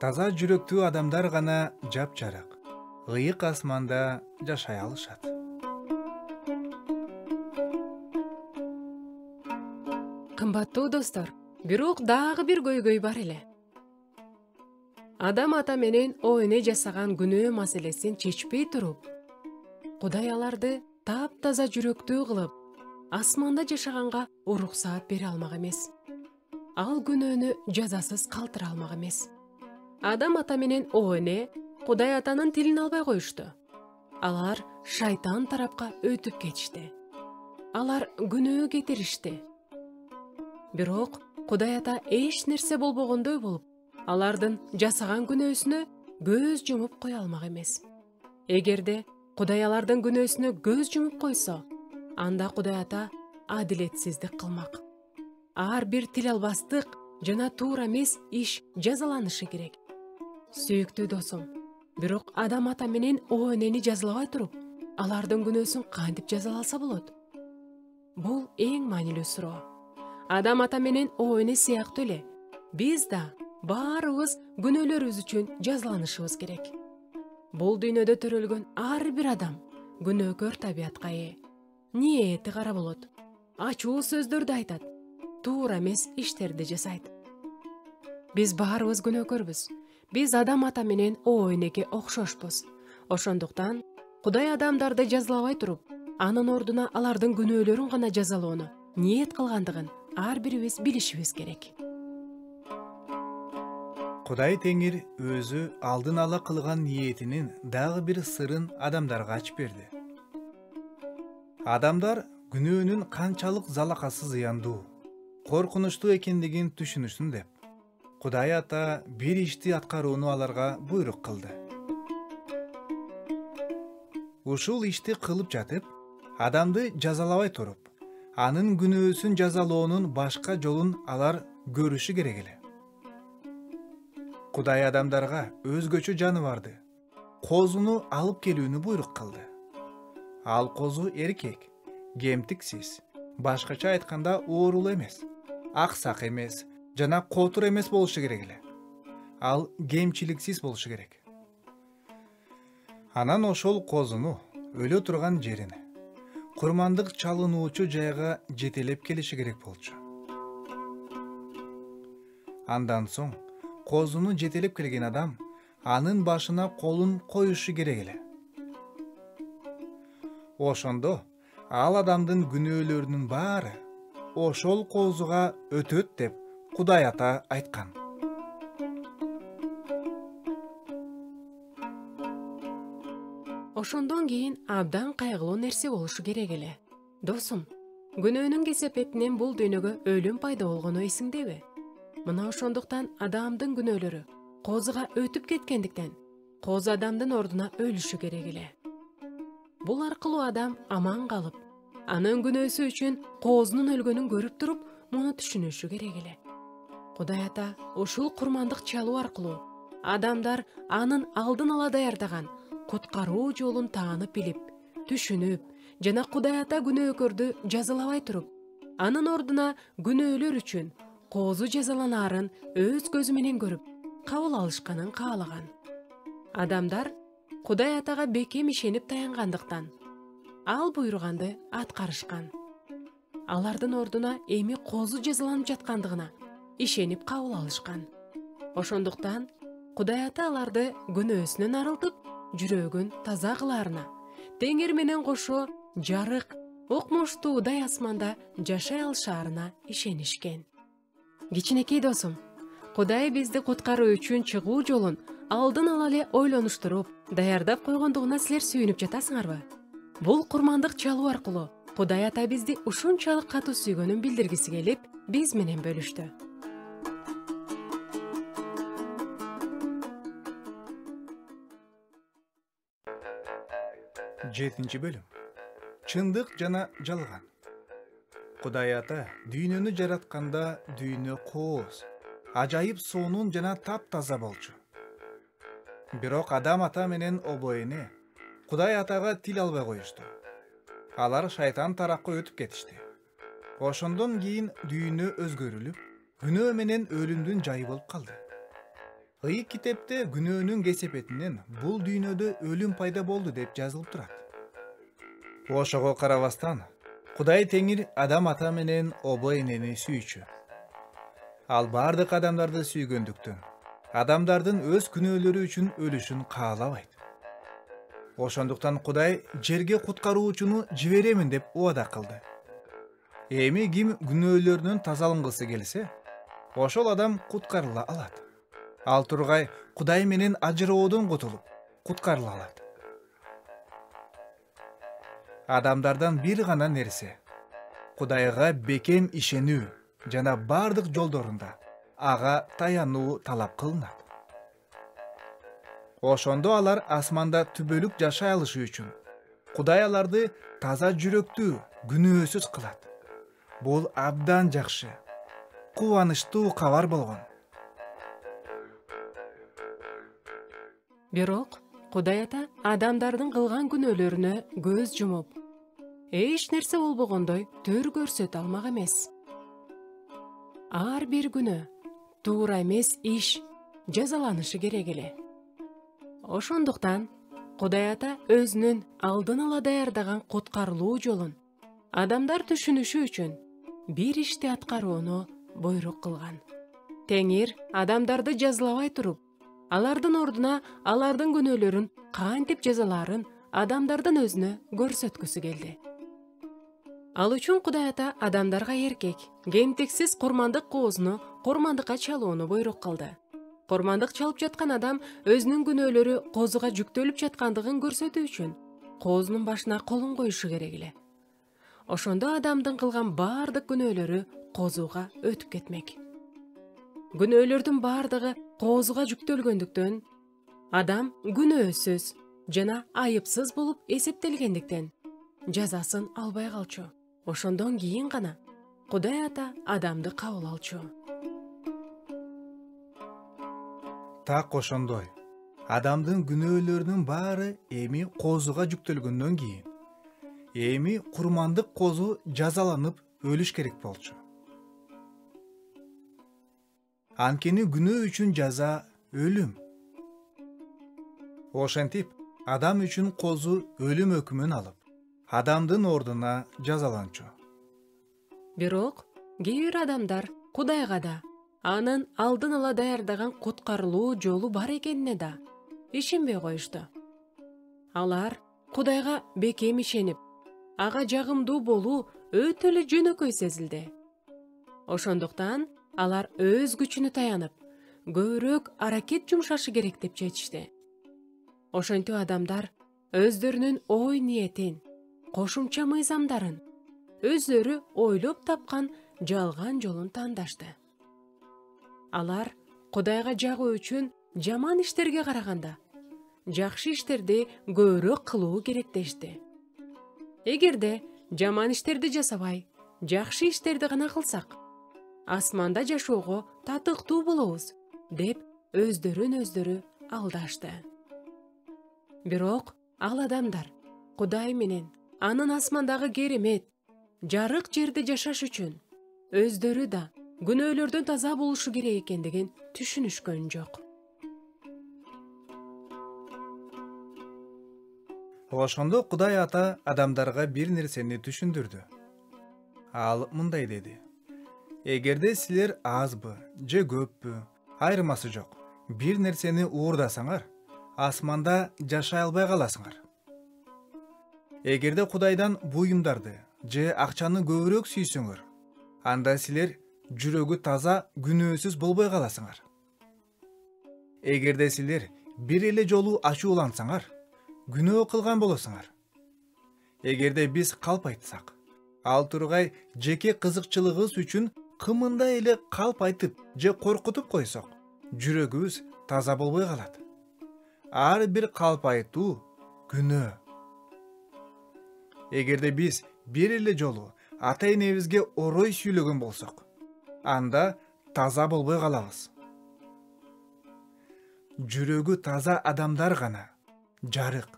Таза жүрөктүү адамдар гана жапжарак, ыйык асманда жашай алышат. Кымбаттуу достор, бирок дагы бир көйгөй бар эле. Адам ата менен о эне жасаган күнөө маселесин чечпей туруп, Кудай аларды таптаза жүрөктүү кылып, асманда жашаганга уруксаат бере алмак эмес. Ал күнөөнү жазасыз калтыра алмак эмес. Адам ата менен о эне Кудай атанын тилин албай коюшту. Алар шайтан тарапка өтүп кетишти. Алар күнөө кетиришти. Бирок Кудай ата эч нерсе болбогондой болуп, алардын жасаган күнөөсүнө көз жумуп кое алмак эмес. Эгерде Кудай алардын күнөөсүнө көз жумуп койсо, анда Кудай ата адилетсиздик кылмак. Ар бир тил албастык жана туура эмес иш жазаланышы керек. Сүйүктүү досум, бирок адам ата менен о энени жазалабай туруп, алардын күнөөсүн кантип жазаласа болот? Бул эң маанилүү суроо. Адам ата менен о эне сыяктуу эле, биз да баарыбыз күнөөлөрүбүз үчүн жазаланышыбыз керек. Бул дүйнөдө төрөлгөн ар бир адам күнөөкөр табиятка ээ. Ниети кара болот, ачуу сөздөрдү айтат, туура эмес иштерди жасайт. Биз баарыбыз күнөөкөрбүз. Биз адам ата менен о энеге окшошпуз. Ошондуктан Кудай адамдарды жазалабай туруп, анын ордуна алардын күнөөлөрүн гана жазалоону ниет кылгандыгын ар бирибиз билишибиз керек. Кудай Теңир өзү алдын ала кылган ниетинин дагы бир сырын адамдарга ачып берди. Адамдар күнөөнүн канчалык залакасы зыяндуу, коркунучтуу экендигин түшүнүшсүн деп, Кудай ата бир ишти аткарууну аларга буйрук кылды. Ушул ишти кылып жатып, адамды жазалабай туруп, анын күнөөсүн жазалоонун башка жолун алар көрүшү керек эле. Кудай адамдарга өзгөчө жаныбарды, козуну алып келүүнү буйрук кылды. Ал козу эркек, кемтиксиз, башкача айтканда оорул эмес, аксак эмес жана котур эмес болушу керек эле. Ал кемчиликсиз болушу керек. Анан ошол козуну өлө турган жерине, курмандык чалынуучу жайга жетелеп келиши керек болчу. Андан соң козуну жетелеп келген адам анын башына колун коюшу керек эле. Ошондо ал адамдын күнөөлөрүнүн баары ошол козуга өтөт деп Кудай ата айткан. Ошондон кийин абдан кайгылуу нерсе болушу керек эле. Досум, күнөөнүн кесепетинен бул дүйнөгө өлүм пайда болгону эсиңдеби? Мына ошондуктан адамдын күнөөлөрү козуга өтүп кеткендиктен, козу адамдын ордуна өлүшү керек эле. Бул аркылуу адам аман калып, анын күнөөсү үчүн козунун өлгөнүн көрүп туруп, муну түшүнүшү керек эле. Кудай ата ушул курмандык чалуу аркылуу адамдар анын алдын ала даярдаган куткаруу жолун таанып билип, түшүнүп жана Кудай ата күнөөкөрдү жазалабай туруп, анын ордуна күнөөлөр үчүн коозу жазаланаарын өз көзү менен көрүп, кабыл алышканын каалаган. Адамдар Кудай атага бекем ишенип таянгандыктан ал буйруганды аткарышкан. Алардын ордуна эми коозу жазаланып жаткандыгына ишенип кабыл алышкан. Ошондуктан Кудай ата аларды күнөөсүнөн арылтып, жүрөгүн таза кылаарына, Теңир менен кошо жарык, окмуштуу удай асманда жашай алышаарына ишенишкен. Кичинекей досум, Кудай бизди куткаруу үчүн чыгуу жолун алдын ала эле ойлонуштуруп, даярдап койгондугуна силер сүйүнүп жатасыңарбы? Бул курмандык чалуу аркылуу Кудай ата бизди ушунчалык катуу сүйгөнүн билдиргиси келип, биз менен бөлүштү. Жетинчи бөлүм. Чындык жана жалган. Кудай ата дүйнөнү жаратканда дүйнө кооз, ажайып сонун жана таптаза болчу. Бирок адам ата менен обоэне Кудай атага тил албай коюшту. Алар шайтан таракка өтүп кетишти. Ошондон кийин дүйнө өзгөрүлүп, күнөө менен өлүмдүн жайы болуп калды. Ыйык китепте күнөөнүн кесепетинен бул дүйнөдө өлүм пайда болду деп жазылып турат. Ошого карабастан, Кудай Теңир адам ата менен обоэнени сүйчү. Ал бардык адамдарды сүйгөндүктөн, адамдардын өз күнөөлөрү үчүн өлүшүн каалабайт. Ошондуктан Кудай жерге куткаруучуну жиберемин деп убада кылды. Эми ким күнөөлөрүнөн тазалангысы келсе, ошол адам куткарыла алат. Ал тургай Кудай менен ажыроодон кутулуп, куткарыла алат. Адамдардан бир гана нерсе — Кудайга бекем ишенүү жана бардык жолдорунда ага таянуу талап кылынат. Ошондо алар асманда түбөлүк жашай алышы үчүн Кудай аларды таза жүрөктүү, күнөөсүз кылат. Бул абдан жакшы, кубанычтуу кабар болгон. Бирок Кудай ата адамдардын кылган күнөөлөрүнө көз жумуп, эч нерсе болбогондой төр көрсөтө алмак эмес. Ар бир күнөө туура эмес иш жазаланышы керек эле. Ошондуктан Кудай ата өзүнүн алдын ала даярдаган куткарылуу жолун адамдар түшүнүшү үчүн бир ишти аткарууну буйрук кылган. Теңир адамдарды жазалабай туруп, алардын ордуна алардын күнөөлөрүн кантип жазалаарын адамдардын өзүнө көрсөткүсү келди. Ал үчүн Кудай ата адамдарга эркек, кемтиксиз курмандык коозуну курмандыкка чалууну буйрук кылды. Курмандык чалып жаткан адам өзүнүн күнөөлөрү коозуга жүктөлүп жаткандыгын көрсөтүү үчүн коозунун башына колун коюшу керек эле. Ошондо адамдын кылган бардык күнөөлөрү коозуга өтүп кетмек. Күнөөлөрдүн бардыгы коозуга жүктөлгөндүктөн адам күнөөсүз жана айыпсыз болуп эсептелгендиктен жазасын албай калчу. Ошондон кийин гана Кудай ата адамды кабыл алчу. Так ошондой, адамдын күнөөлөрүнүн баары эми коозуга жүктөлгөндөн кийин, эми курмандык коозу жазаланып өлүш керек болчу. Анткени күнөө үчүн жаза өлүм. Ошентип, адам үчүн коозу өлүм өкүмүн алып, адамдын ордуна жазаланчу. Бирок кээ бир адамдар Кудайга да, анын алдын ала даярдаган куткарылуу жолу бар экенине да ишенбей коюшту. Алар Кудайга бекем ишенип, ага жагымдуу болуу өтө эле жөнөкөй сезилди. Ошондуктан алар өз күчүнө таянып, көбүрөөк аракет жумшашы керек деп чечишти. Ошентип адамдар өздөрүнүн ой ниетин, кошумча мыйзамдарын өздөрү ойлоп тапкан жалган жолун тандашты. Алар Кудайга жагуу үчүн жаман иштерге караганда жакшы иштерди көбүрөөк кылуу керек дешти. Эгерде жаман иштерди жасабай, жакшы иштерди гана кылсак, асманда жашоого татыктуу болобуз деп өздөрүн алдашты. Бирок ал адамдар Кудай менен анын асмандагы керемет, жарык жерде жашаш үчүн өздөрү да күнөөлөрдөн таза болушу керек экендигин түшүнүшкөн жок. Ошондо Кудай ата адамдарга бир нерсени түшүндүрдү. Ал мындай деди: эгерде силер азбы же көппү, айырмасы жок, бир нерсени уурдасаңар, асманда жашай албай каласыңар. Эгерде Кудайдан буюмдарды же акчаны көбүрөөк сүйсөңөр, анда силер жүрөгү таза, күнөөсүз болбой каласыңар. Эгерде силер бир эле жолу ачуулансаңар, күнөө кылган болосуңар. Эгерде биз калп айтсак, ал тургай жеке кызыкчылыгыбыз үчүн кымында эле калп айтып же коркутуп койсок, жүрөгүбүз таза болбой калат. Ар бир калп айтуу күнөө. Эгерде биз бир эле жолу ата-энебизге орой сүйлөгөн болсок, анда таза болбой калабыз. Жүрөгү таза адамдар гана жарык,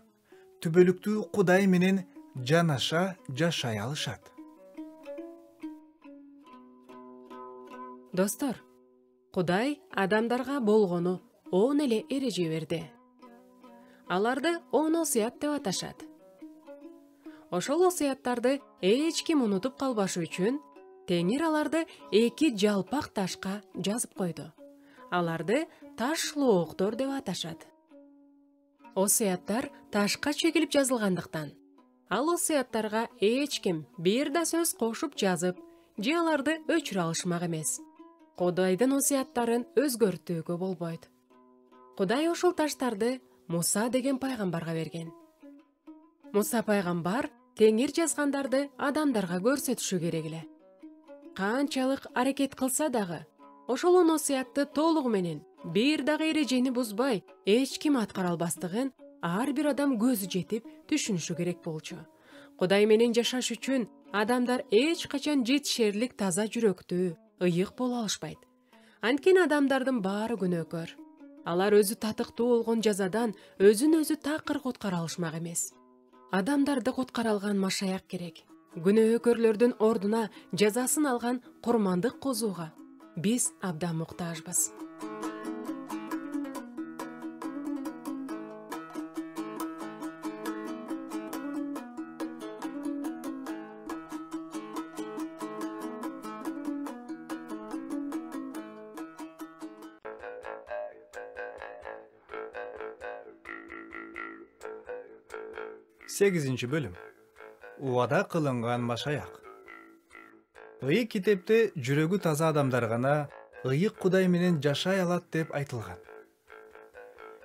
түбөлүктүү Кудай менен жанаша жашай алышат. Достор, Кудай адамдарга болгону 10 эле эреже берди. Аларды 10 осуят деп аташат. Ошол осуяттарды эч ким унутуп калбашы үчүн Теңир аларды 2 жалпак ташка жазып койду. Аларды таш лооктор деп аташат. Осуяттар ташка чегилип жазылгандыктан, ал осуяттарга эч ким бир да сөз кошуп жазып, же аларды өчүрө алышмак эмес. Кудайдын осуяттарын өзгөртүүгө болбойт. Кудай ошол таштарды Муса деген пайгамбарга берген. Муса пайгамбар Теңир жазгандарды адамдарга көрсөтүшү керек эле. Канчалык аракет кылса дагы, ошол осуятты толугу менен бир дагы эрежени бузбай эч ким аткара албастыгын ар бир адам көзү жетип түшүнүшү керек болчу. Кудай менен жашаш үчүн адамдар эч качан жетишерлик таза жүрөктүү, ыйык боло алышпайт. Анткени адамдардын баары күнөөкөр. Алар өзү татыктуу болгон жазадан өзүн өзү такыр куткара алышмак эмес. Адамдарды куткара алган машаяк керек. Күнөөкөрлөрдүн ордуна жазасын алган курмандык козууга биз абдан муктажбыз. Сегизинчи бөлүм. Убада кылынган машаяк. Ыйык китепте жүрөгү таза адамдар гана ыйык Кудай менен жашай алат деп айтылган.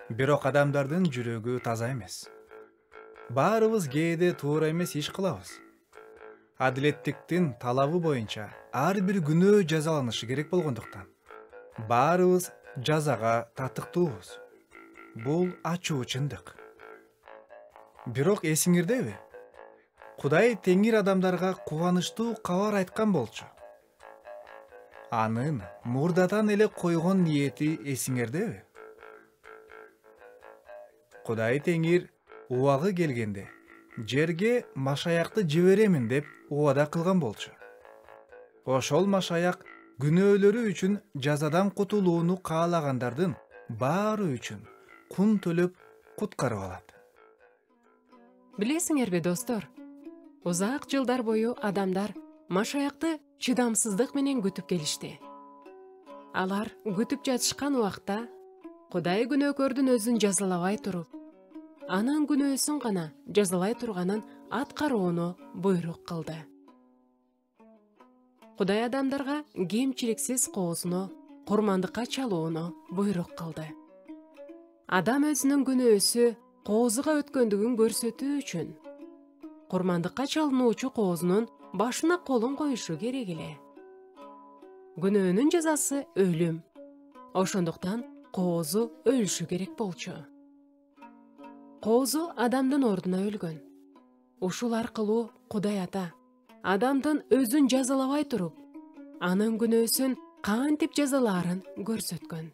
Бирок адамдардын жүрөгү таза эмес. Баарыбыз кээде туура эмес иш кылабыз. Адилеттиктин талабы боюнча ар бир күнөө жазаланышы керек болгондуктан, баарыбыз жазага татыктуубуз. Бул ачуу чындык. Бирок эсиңердеби? Кудай Теңир адамдарга кубанычтуу кабар айткан болчу. Анын мурдадан эле койгон ниети эсиңердеби? Кудай Теңир убагы келгенде жерге машаякты жиберемин деп убада кылган болчу. Ошол машаяк күнөөлөрү үчүн жазадан кутулууну каалагандардын баары үчүн кун төлөп куткарып алат. Билесиңерби, достор? Узак жылдар бою адамдар машаякты чыдамсыздык менен күтүп келишти. Алар күтүп жатышкан убакта Кудай күнөөкөрдүн өзүн жазалабай туруп, анын күнөөсүн гана жазалай турганын аткарууну буйрук кылды. Кудай адамдарга кемчиликсиз коозуну, курмандыкка чалууну буйрук кылды. Адам өзүнүн күнөөсү коозуга өткөндүгүн көрсөтүү үчүн курмандыкка чалынуучу коозунун башына колун коюшу керек эле. Күнөөнүн жазасы өлүм. Ошондуктан коозу өлүшү керек болчу. Коозу адамдын ордуна өлгөн. Ушул аркылуу Кудай ата адамдын өзүн жазалабай туруп, анын күнөөсүн кантип жазалаарын көрсөткөн.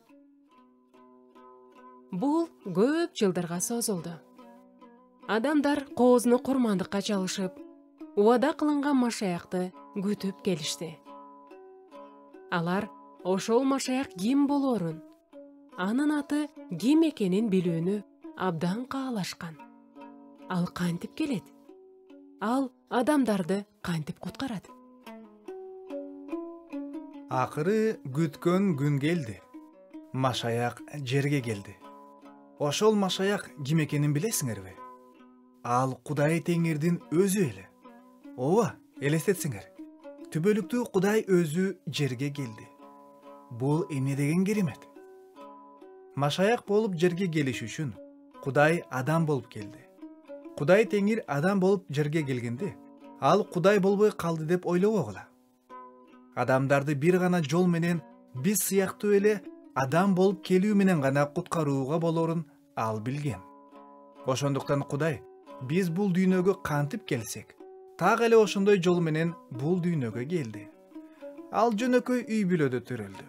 Бул көп жылдарга созулду. Адамдар коозуну курмандыкка чалышып, убада кылынган машаякты күтүп келишти. Алар ошол машаяк ким болоорун, анын аты ким экенин билүүнү абдан каалашкан. Ал кантип келет? Ал адамдарды кантип куткарат? Акыры күткөн күн келди. Машаяк жерге келди. Ошол машаяк ким экенин билесиңерби? Ал Кудай Теңирдин өзү эле. Ооба, элестетсиңер. Түбөлүктүү Кудай өзү жерге келди. Бул эмне деген керемет? Машаяк болуп жерге келиш үчүн Кудай адам болуп келди. Кудай Теңир адам болуп жерге келгенде, ал Кудай болбой калды деп ойлобогула. Адамдарды бир гана жол менен биз сыяктуу эле адам болуп келүү менен гана куткарууга болорун ал билген. Ошондуктан Кудай биз бул дүйнөгө кантип келсек, так эле ошондой жол менен бул дүйнөгө келди. Ал жөнөкөй үй бүлөдө төрөлдү.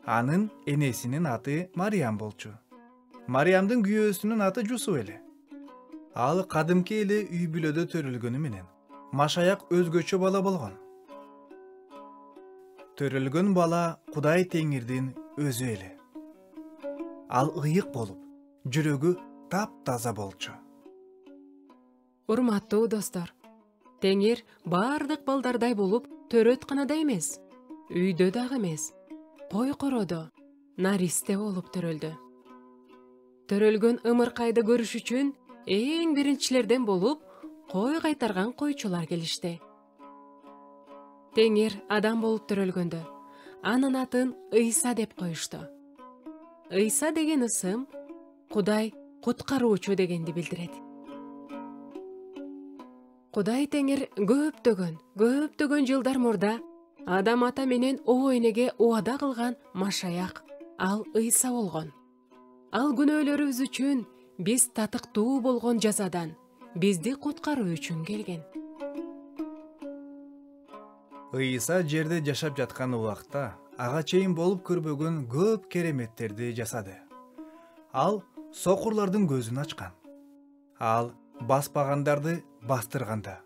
Анын энесинин аты Мариям болчу. Мариямдын күйөөсүнүн аты Жусуп эле. Ал кадимки эле үй бүлөдө төрөлгөнү менен машаяк өзгөчө бала болгон. Төрөлгөн бала Кудай Теңирдин өзү эле. Ал ыйык болуп, жүрөгү таптаза болчу. Урматтуу достор, Теңир бардык балдардай болуп төрөтканада эмес, үйдө дагы эмес, кой-коrodо, наристе болуп төрөлдү. Төрөлгөн ымыркайды көрүш үчүн эң биринчилерден болуп кой кайтарган койчулар келишти. Теңир адам болуп төрөлгөндө анын атын Ыйса деп коюшту. Ыйса деген ысым Кудай куткаруучу дегенди билдирет. Кудай Теңир көптөгөн жылдар мурда Адам ата менен Обо энеге убада кылган машаяк, ал Ыйса болгон. Ал күнөөлөрүбүз үчүн биз татыктуу болгон жазадан бизди куткаруу үчүн келген. Ыйса жерде жашап жаткан убакта ага чейин болуп көрбөгөн көп кереметтерди жасады. Ал сокурлардын көзүн ачкан. Ал баспагандарды бастырганда,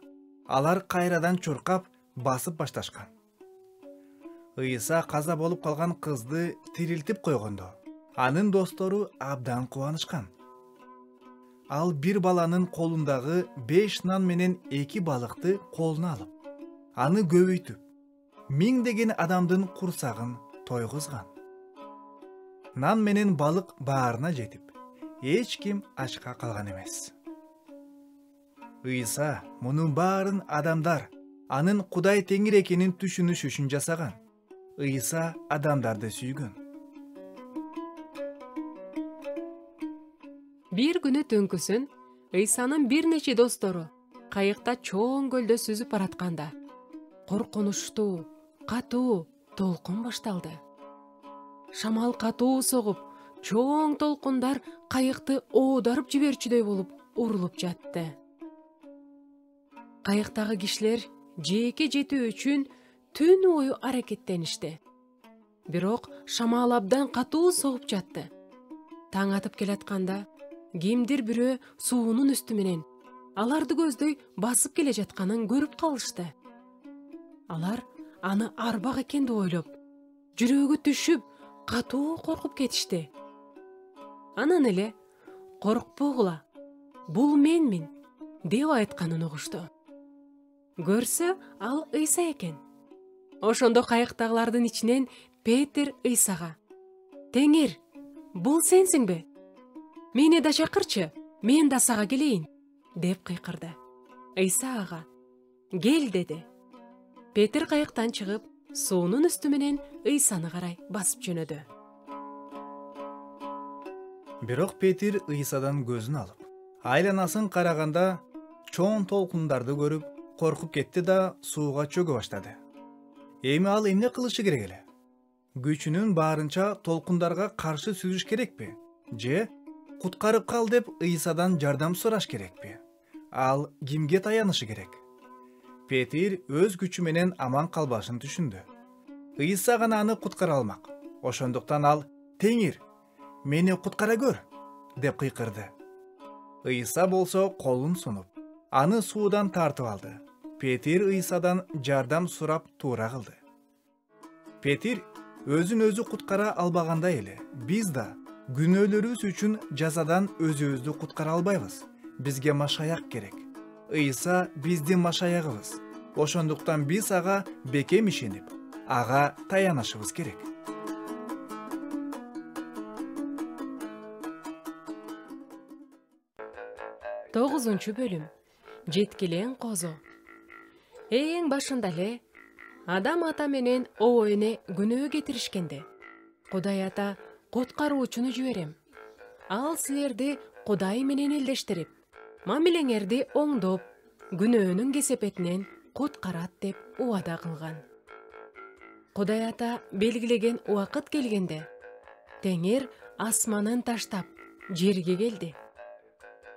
алар кайрадан чуркап басып башташкан. Ыйса каза болуп калган кызды тирилтип койгондо, анын достору абдан кубанышкан. Ал бир баланын колундагы 5 нан менен 2 балыкты колуна алып, аны көбөйтүп, миңдеген адамдын курсагын тойгузган. Нан менен балык баарына жетип, эч ким ачка калган эмес. Ыйса мунун баарын адамдар анын Кудай Теңир экенин түшүнүш үчүн жасаган. Ыйса адамдарды сүйгөн. Бир күнү төңкүсүн Ыйсанын бир нече достору кайыкта чоң көлдө сүзүп баратканда, коркунучтуу, катуу толкун башталды. Шамал катуу согуп, чоң толкундар кайыкты оодарып жиберчүдөй болуп урулуп жатты. Кайыктагы кишилер жээкке жетүү үчүн түн бою аракеттеништи. Бирок шамал абдан катуу согуп жатты. Таң атып келатканда, кимдир бирөө суунун үстү менен аларды көздөй басып келе жатканын көрүп калышты. Алар аны арбак экен деп ойлоп, жүрөгү түшүп, катуу коркуп кетишти. Анан эле коркпогула, бул менмин деп айтканын угушту. Көрсө, ал Ыйса экен. Ошондо кайыктагылардын ичинен Петр Ыйсага: "Теңир, бул сенсиңби? Мени да чакырчы, мен да сага келейин", деп кыйкырды. Ыйса ага: "Кел", деди. Петр кайыктан чыгып, суунун үстү менен Ыйсаны карай басып жөнөдү. Бирок Петр Ыйсадан көзүн алып, айланасын караганда чоң толкундарды көрүп, коркуп кетти да сууга чөгө баштады. Эми ал эмне кылышы керек эле? Күчүнүн баарынча толкундарга каршы сүзүш керекпи? Же куткарып кал деп Ыйсадан жардам сураш керекпи? Ал кимге таянышы керек? Петр өз күчү менен аман калбашын түшүндү. Ыйса гана аны куткара алмак. Ошондуктан ал: "Теңир, мени куткара көр" деп кыйкырды. Ыйса болсо колун сунуп, аны суудан тартып алды. Петир Ыйсадан жардам сурап туура кылды. Петир өзүн өзү куткара албагандай эле, биз да күнөөлөрүбүз үчүн жазадан өзүбүздү куткара албайбыз. Бизге машаяк керек. Ыйса биздин машаягыбыз. Ошондуктан биз ага бекем ишенип, ага таянышыбыз керек. 9 бөлүм. Жеткилең козу. Эң башында эле Адам ата менен Ово эне күнөө кетиришкенде, Кудай ата куткаруучуну жиберем. Ал силерди Кудай менен элдештирип, мамилеңерди оңдоп, күнөөнүн кесепетинен куткарат деп убада кылган. Кудай ата белгилеген убакыт келгенде, Теңир асманын таштап, жерге келди.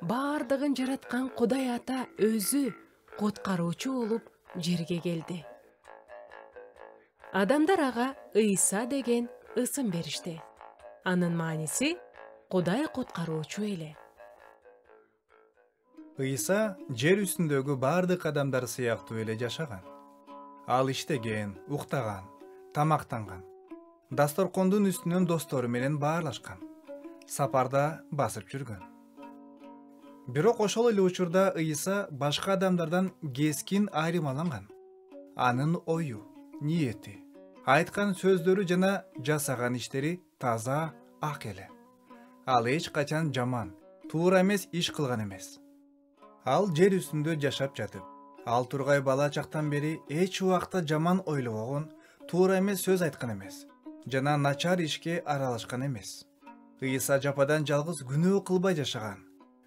Бардыгын жараткан Кудай ата өзү куткаруучу болуп жерге келди. Адамдар ага Ыйса деген ысым беришти. Анын мааниси Кудай куткаруучу эле. Ыйса жер үстүндөгү бардык адамдар сыяктуу эле жашаган. Ал иштеген, уктаган, тамактанган. Дасторкондун үстүнөн достору менен баарлашкан. Сапарда басып жүргөн. Бирок ошол эле учурда Ыйса башка адамдардан кескин айырмаланган. Анын ою, ниети, айткан сөздөрү жана жасаган иштери таза, ак эле. Ал эч качан жаман, туура эмес иш кылган эмес. Ал жер үстүндө жашап жатып, ал тургай бала чактан бери эч убакта жаман ойлобогон, туура эмес сөз айткан эмес, жана начар ишке аралашкан эмес. Ыйса жападан жалгыз күнөө кылбай жашаган.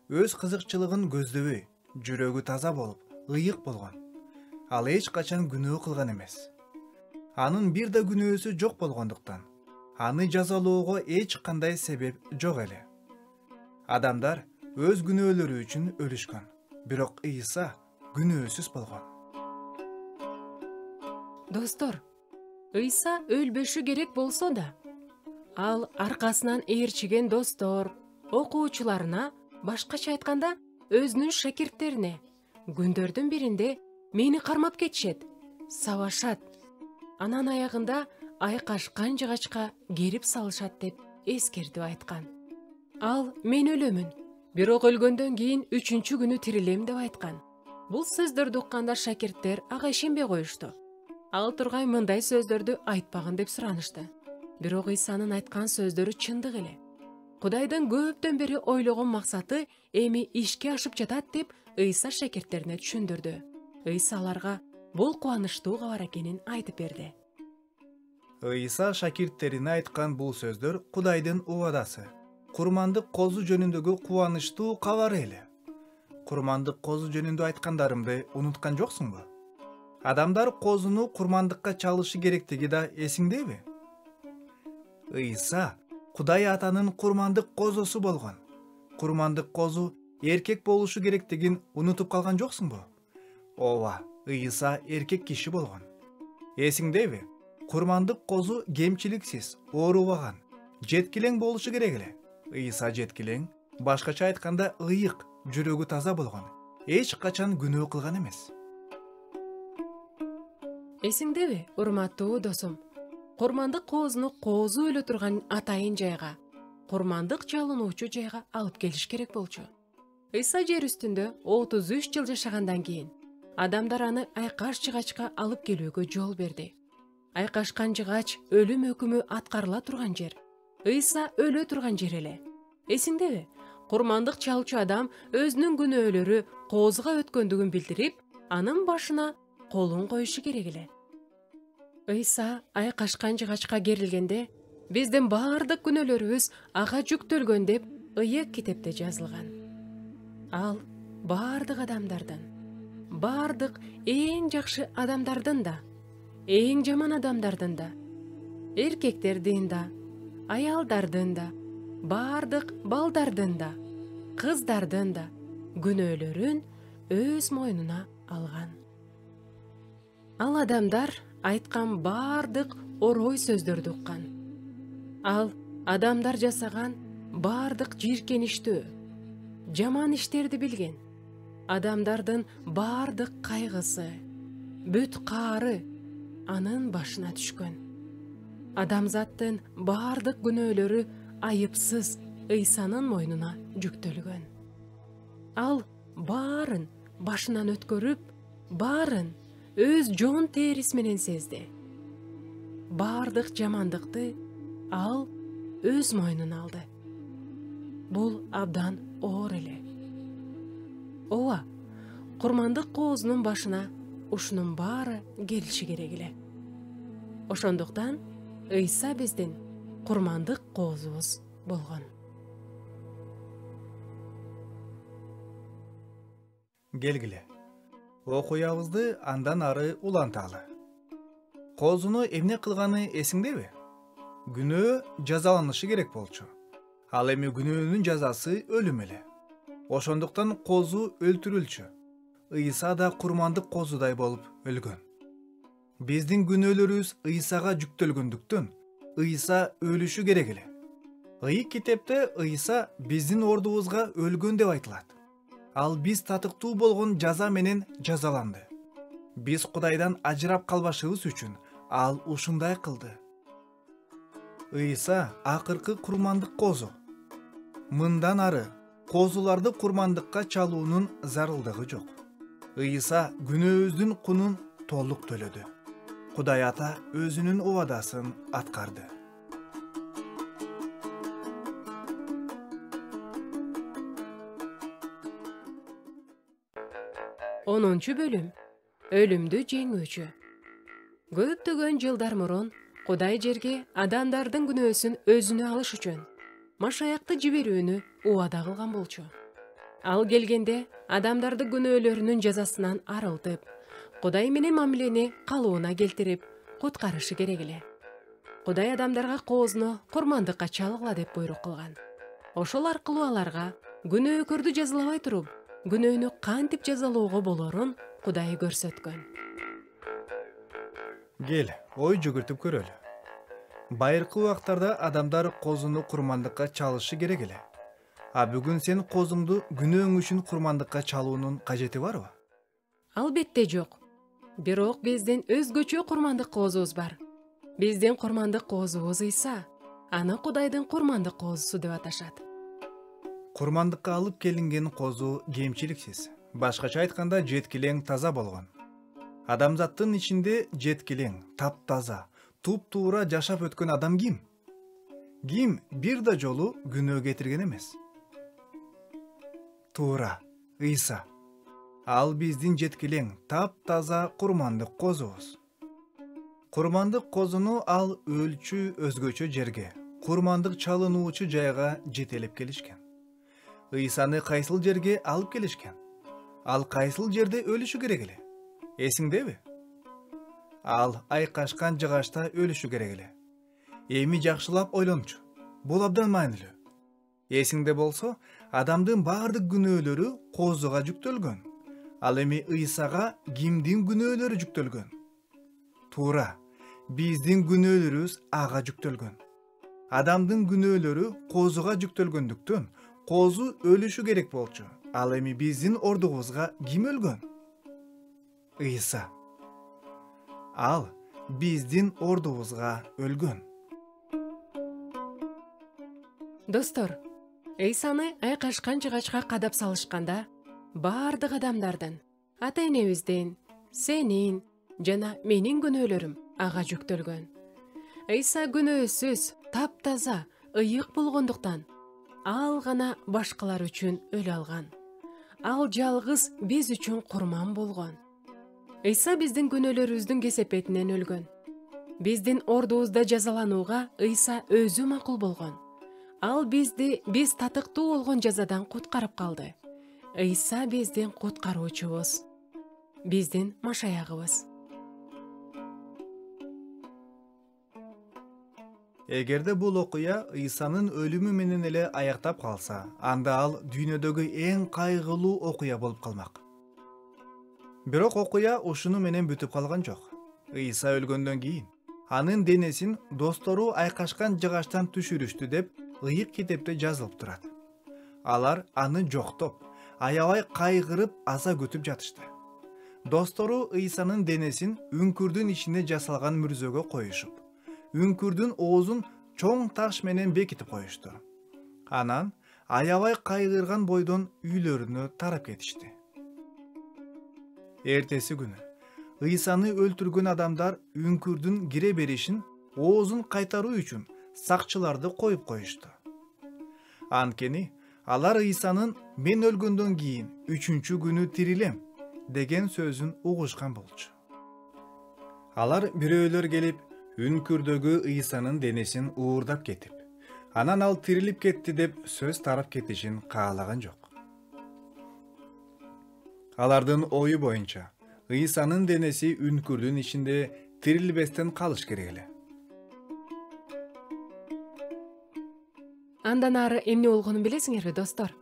Өз кызыкчылыгын көздөбөй, жүрөгү таза болуп, ыйык болгон. Ал эч качан күнөө кылган эмес. Анын бир да күнөөсү жок болгондуктан, аны жазалоого эч кандай себеп жок эле. Адамдар өз күнөөлөрү үчүн өлүшкөн, бирок Ыйса күнөөсүз болгон. Достор, Ыйса өлбөшү керек болсо да, ал аркасынан ээрчиген достор, окуучуларына, башкача айтканда, өзүнүн шакирттерине күндөрдүн биринде мени кармап кетишет, сабашат, анан аягында айкашкан жыгачка керип салышат деп эскертип айткан. Ал мен өлөмүн, бирок өлгөндөн кийин 3-чү күнү тирилем деп айткан. Бул сөздөрдү укканда шакирттер ага ишенбей коюшту. Ал тургай мындай сөздөрдү айтпагын деп суранышты. Бирок Ыйсанын айткан сөздөрү чындык эле. Кудайдын көптөн бери ойлогон максаты эми ишке ашып жатат деп Ыйса шакирттерине түшүндүрдү. Ыйса аларга бул кубанычтуу кабар экенин айтып берди. Ыйса шакирттерине айткан бул сөздөр Кудайдын убадасы, курмандык козу жөнүндөгү кубанычтуу кабары эле. Курмандык козу жөнүндө айткандарымды унуткан жоксуңбу? Адамдар козуну курмандыкка чалышы керектиги да эсиңдеби? Ыйса Кудай атанын курмандык козусу болгон. Курмандык козу эркек болушу керектигин унутуп калган жоксуңбу? Ооба, Ыйса эркек киши болгон. Эсиңдеби? Курмандык козу кемчиликсиз, оорубаган, жеткилең болушу керек эле. Ыйса жеткилең, башкача айтканда ыйык, жүрөгү таза болгон. Эч качан күнөө кылган эмес. Эсиңдеби, урматтуу досум? Курмандык козуну козу өлө турган атайын жайга, курмандык чалынуучу жайга алып келиш керек болчу. Ыйса жер үстүндө 33 жыл жашагандан кийин адамдар аны айкаш жыгачка алып келүүгө жол берди. Айкашкан жыгач өлүм өкүмү аткарыла турган жер. Ыйса өлө турган жер эле. Эсиңдеби? Курмандык чалчу адам өзүнүн күнөөлөрү козуга өткөндүгүн билдирип, анын башына колун коюшу керек эле. Ыйса айкашкан жыгачка керилгенде, биздин бардык күнөөлөрүбүз ага жүктөлгөн деп ыйык китепте жазылган. Ал бардык адамдардын, бардык эң жакшы адамдардын да, эң жаман адамдардын да, эркектердин да, аялдардын да, бардык балдардын да, кыздардын да күнөөлөрүн өз мойнуна алган. Ал адамдар айткан бардык орой сөздөрдү уккан. Ал адамдар жасаган бардык жийиркеништүү, жаман иштерди билген. Адамдардын бардык кайгысы, бүт каары анын башына түшкөн. Адамзаттын бардык күнөөлөрү айыпсыз Ыйсанын мойнуна жүктөлгөн. Ал баарын башынан өткөрүп, баарын өз жон терис менен сезди. Бардык жамандыкты ал өз мойнуна алды. Бул абдан оор эле. Ооба, курмандык коозунун башына ушунун баары келиши керек эле. Ошондуктан Ыйса биздин курмандык коозубуз болгон. Келгиле, окуябызды андан ары уланталы. Коозуну эмне кылганы эсиңдеби? Күнөө жазаланышы керек болчу. Ал эми күнөөнүн жазасы өлүм эле. Ошондуктан коозу өлтүрүлчү. Ыйса да курмандык коозудай болуп өлгөн. Биздин күнөөлөрүбүз Ыйсага жүктөлгөндүктөн Ыйса өлүшү керек эле. Ыйык китепте Ыйса биздин ордубузга өлгөн деп айтылат. Ал биз татыктуу болгон жаза менен жазаланды. Биз Кудайдан ажырап калбашыбыз үчүн ал ушундай кылды. Ыйса акыркы курмандык коозу. Мындан ары коозуларды курмандыкка чалуунун зарылдыгы жок. Ыйса күнөөбүздүн кунун толук төлөдү. Кудай Ата өзүнүн убадасын аткарды. 10 бөлүм. Өлүмдү жеңүүчү. Көптөгөн жылдар мурун Кудай жерге адамдардын күнөөсүн өзүнө алыш үчүн Машаякты жиберүүнү убада кылган болчу. Ал келгенде адамдарды күнөөлөрүнүн жазасынан арылтып, Кудай менен мамилени калыбына келтирип, куткарышы керек эле. Кудай адамдарга коозуну курмандыкка чалгыла деп буйрук кылган. Ошол аркылуу аларга күнөөкөрдү жазалабай туруп, күнөөнү кантип жазалоого болорун Кудай көрсөткөн. Кел, ой жүгүртүп көрөлү. Байыркы убактарда адамдар коозуну курмандыкка чалышы керек эле. А бүгүн сен коозуңду күнөөң үчүн курмандыкка чалуунун кажети барбы? Албетте жок. Бирок биздин өзгөчө курмандык коозубуз бар. Биздин курмандык коозубуз Ыйса. Аны Кудайдын курмандык коозусу деп аташат. Курмандыкка алып келинген коозу кемчиликсиз. Башкача айтканда жеткилең таза болгон. Адамзаттын ичинде жеткилең, таптаза, туп-туура жашап өткөн адам ким? Ким бир да жолу күнөө кетирген эмес? Туура, Ыйса. Ал биздин жеткилең, таптаза курмандык коозубуз. Курмандык коозуну ал өлчү өзгөчө жерге, курмандык чалынуучу жайга жетелеп келишкен. Ыйсаны кайсыл жерге алып келишкен? Ал кайсыл жерде өлүшү керек эле? Эсиңдеби? Ал айкашкан жыгачта өлүшү керек эле. Эми жакшылап ойлончу. Бул абдан маанилүү. Эсиңде болсо, адамдын баардык күнөөлөрү коозуга жүктөлгөн. Ал эми Ыйсага кимдин күнөөлөрү жүктөлгөн? Туура, биздин күнөөлөрүбүз ага жүктөлгөн. Адамдын күнөөлөрү коозуга жүктөлгөндүктөн коозу өлүшү керек болчу. Ал эми биздин ордубузга ким өлгөн? Ыйса. Ал биздин ордубузга өлгөн. Достор, Ыйсаны айкашкан жыгачка кадап салышканда, бардык адамдардын, ата-энебиздин, сенин жана менин күнөөлөрүм ага жүктөлгөн. Ыйса күнөөсүз, таптаза, ыйык болгондуктан ал гана башкалар үчүн өлө алган. Ал жалгыз биз үчүн курман болгон. Ыйса биздин күнөөлөрүбүздүн кесепетинен өлгөн. Биздин ордубузда жазаланууга Ыйса өзү макул болгон. Ал биз татыктуу болгон жазадан куткарып калды. Ыйса биздин куткаруучубуз, биздин Машаягыбыз. Эгерде бул окуя Ыйсанын өлүмү менен эле аяктап калса, анда ал дүйнөдөгү эң кайгылуу окуя болуп калмак. Бирок окуя ушуну менен бүтүп калган жок. Ыйса өлгөндөн кийин Anın denесин достору айкашкан жыгачтан түшүрүштү деп ыйык китепте жазылып турат. Алар аны жоктоп, аябай кайгырып, аза күтүп жатышты. Достору Ыйсанын денесин үңкүрдүн ичинде жасалган мүрзөгө коюшуп, үңкүрдүн оозун чоң таш менен бекитип коюшту. Анан аябай кайгырган бойдон үйлөрүнө тарап кетишти. Эртеси күнү Ыйсаны өлтүргөн адамдар үңкүрдүн кире беришин оозун кайтаруу үчүн сакчыларды коюп коюшту. Анткени алар Ыйсанын "Мен өлгөндөн кийин 3-чү күнү тирилем" деген сөзүн угушкан болчу. Алар бирөөлөр келип, үңкүрдөгү Ыйсанын денесин уурдап кетип, анан ал тирилип кетти деп сөз тарап кетишин каалаган жок. Алардын ою боюнча, Ыйсанын денеси үңкүрдүн ичинде тирилбестен калыш керек эле. Андан ары эмне болгонун билесиңерби, достор?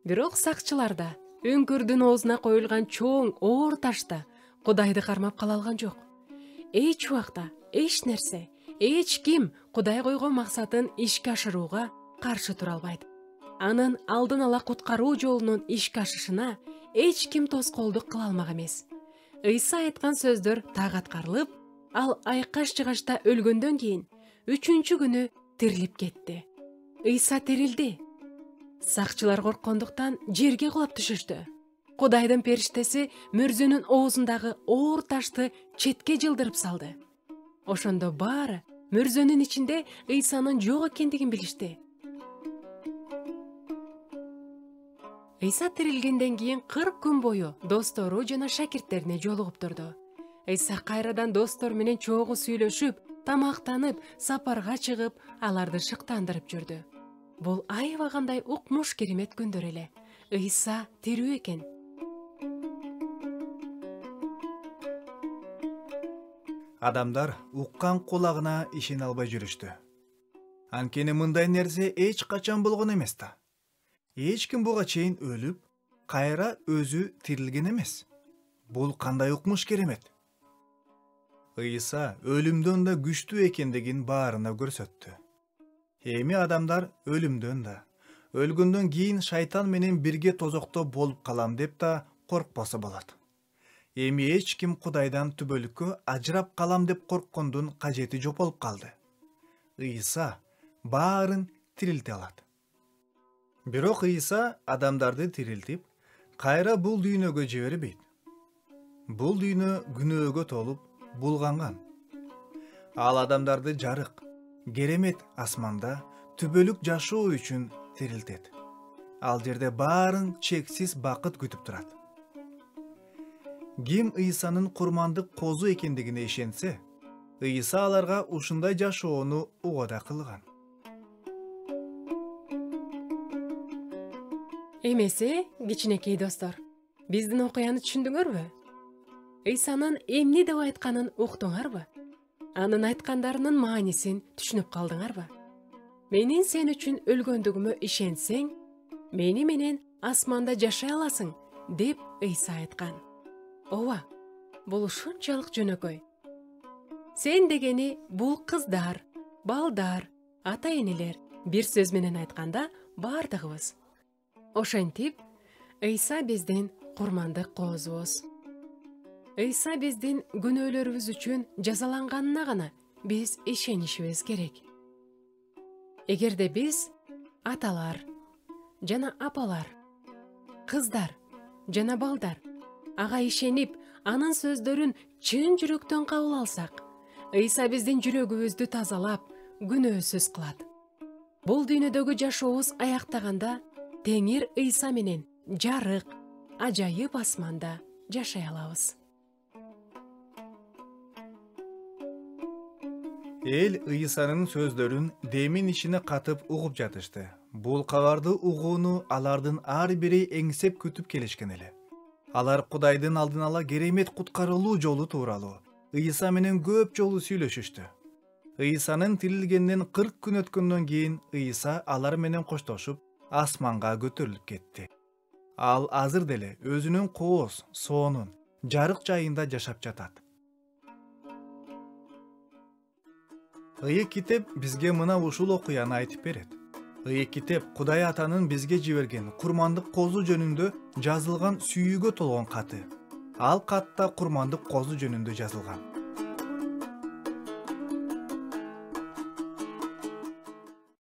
Бирок сакчыларда үңкүрдүн оозуна коюлган чоң оор ташта Кудайды кармап кала алган жок. Эч убакта, эч нерсе, эч ким Кудай койгон максатын ишке ашырууга каршы тура албайт. Анын алдын ала куткаруу жолунун ишке ашышына эч ким тоскоолдук кыла алмак эмес. Ыйса айткан сөздөр так аткарылып, ал айкаш жыгачта өлгөндөн кийин 3-чү күнү тирилип кетти. Ыйса тирилди. Сакчылар корккондуктан жерге кулап түшүштү. Кудайдын периштеси мүрзөнүн оозундагы оор ташты четке жылдырып салды. Ошондо баары мүрзөнүн ичинде Ыйсанын жок экендигин билишти. Ыйса тирилгенден кийин 40 күн бою достору жана шакирттерине жолугуп турду. Ыйса кайрадан достор менен чогуу сүйлөшүп, тамактанып, сапарга чыгып, аларды шыктандырып жүрдү. Бул аябагандай укмуш керемет күндөр эле. Ыйса тирүү экен. Адамдар уккан кулагына ишене албай жүрүштү. Анткени мындай нерсе эч качан болгон эмес да. Эч ким буга чейин өлүп, кайра өзү тирилген эмес. Бул кандай укмуш керемет. Ыйса өлүмдөн да күчтүү экендигин баарына көрсөттү. Эми адамдар өлүмдөн да, өлгөндөн кийин шайтан менен бирге тозокто болуп калам деп да коркпосо болот. Эми эч ким Кудайдан түбөлүккө ажырап калам деп корккондун кажети жок болуп калды. Ыйса баарын тирилте алат. Бирок Ыйса адамдарды тирилтип, кайра бул дүйнөгө жибербейт. Бул дүйнө күнөөгө толуп, булганган. Ал адамдарды жарык, керемет асманда түбөлүк жашоо үчүн тирилтет. Ал жерде баарын чексиз бакыт күтүп турат. Ким Ыйсанын курмандык козу экендигине ишенсе, Ыйса аларга ушундай жашоону угада кылган. Эмесе, кичинекей достор, биздин окуяны түшүндүңөрбү? Ыйсанын эмне деп айтканын уктуңарбы? Анын айткандарынын маанисин түшүнүп калдыңарбы? Менин сен үчүн өлгөндүгүмө ишенсең, мени менен асманда жашай аласың, деп Ыйса айткан. Ооба, бул ушунчалык жөнөкөй. Сен дегени бул кыздар, балдар, ата-энелер, бир сөз менен айтканда бардыгыбыз. Ошентип, Ыйса биздин курмандык коозубуз. Ыйса биздин күнөөлөрүбүз үчүн жазаланганына гана биз ишенишибиз керек. Эгерде биз аталар жана апалар, кыздар жана балдар ага ишенип, анын сөздөрүн чын жүрөктөн кабыл алсак, Ыйса биздин жүрөгүбүздү тазалап, күнөөсүз кылат. Бул дүйнөдөгү жашообуз аяктаганда, Теңир Ыйса менен жарык, ажайып асманда жашай алабыз. Эл Ыйсанын сөздөрүн демин ичине катып угуп жатышты. Бул кабарды угууну алардын ар бири эңсеп күтүп келишкен эле. Алар Кудайдын алдын ала керемет куткарылуу жолу тууралуу Ыйса менен көп жолу сүйлөшүштү. Ыйсанын тирилгенден 40 күн өткөндөн кийин Ыйса алар менен коштошуп, асманга көтөрүлүп кетти. Ал азыр деле өзүнүн кооз, соонун, жарык жайында жашап жатат. Ыйык китеп бизге мына ушул окуяны айтып берет. Ыйык китеп Кудай атанын бизге жиберген курмандык козу жөнүндө жазылган сүйүүгө толгон каты. Ал катта курмандык козу жөнүндө жазылган.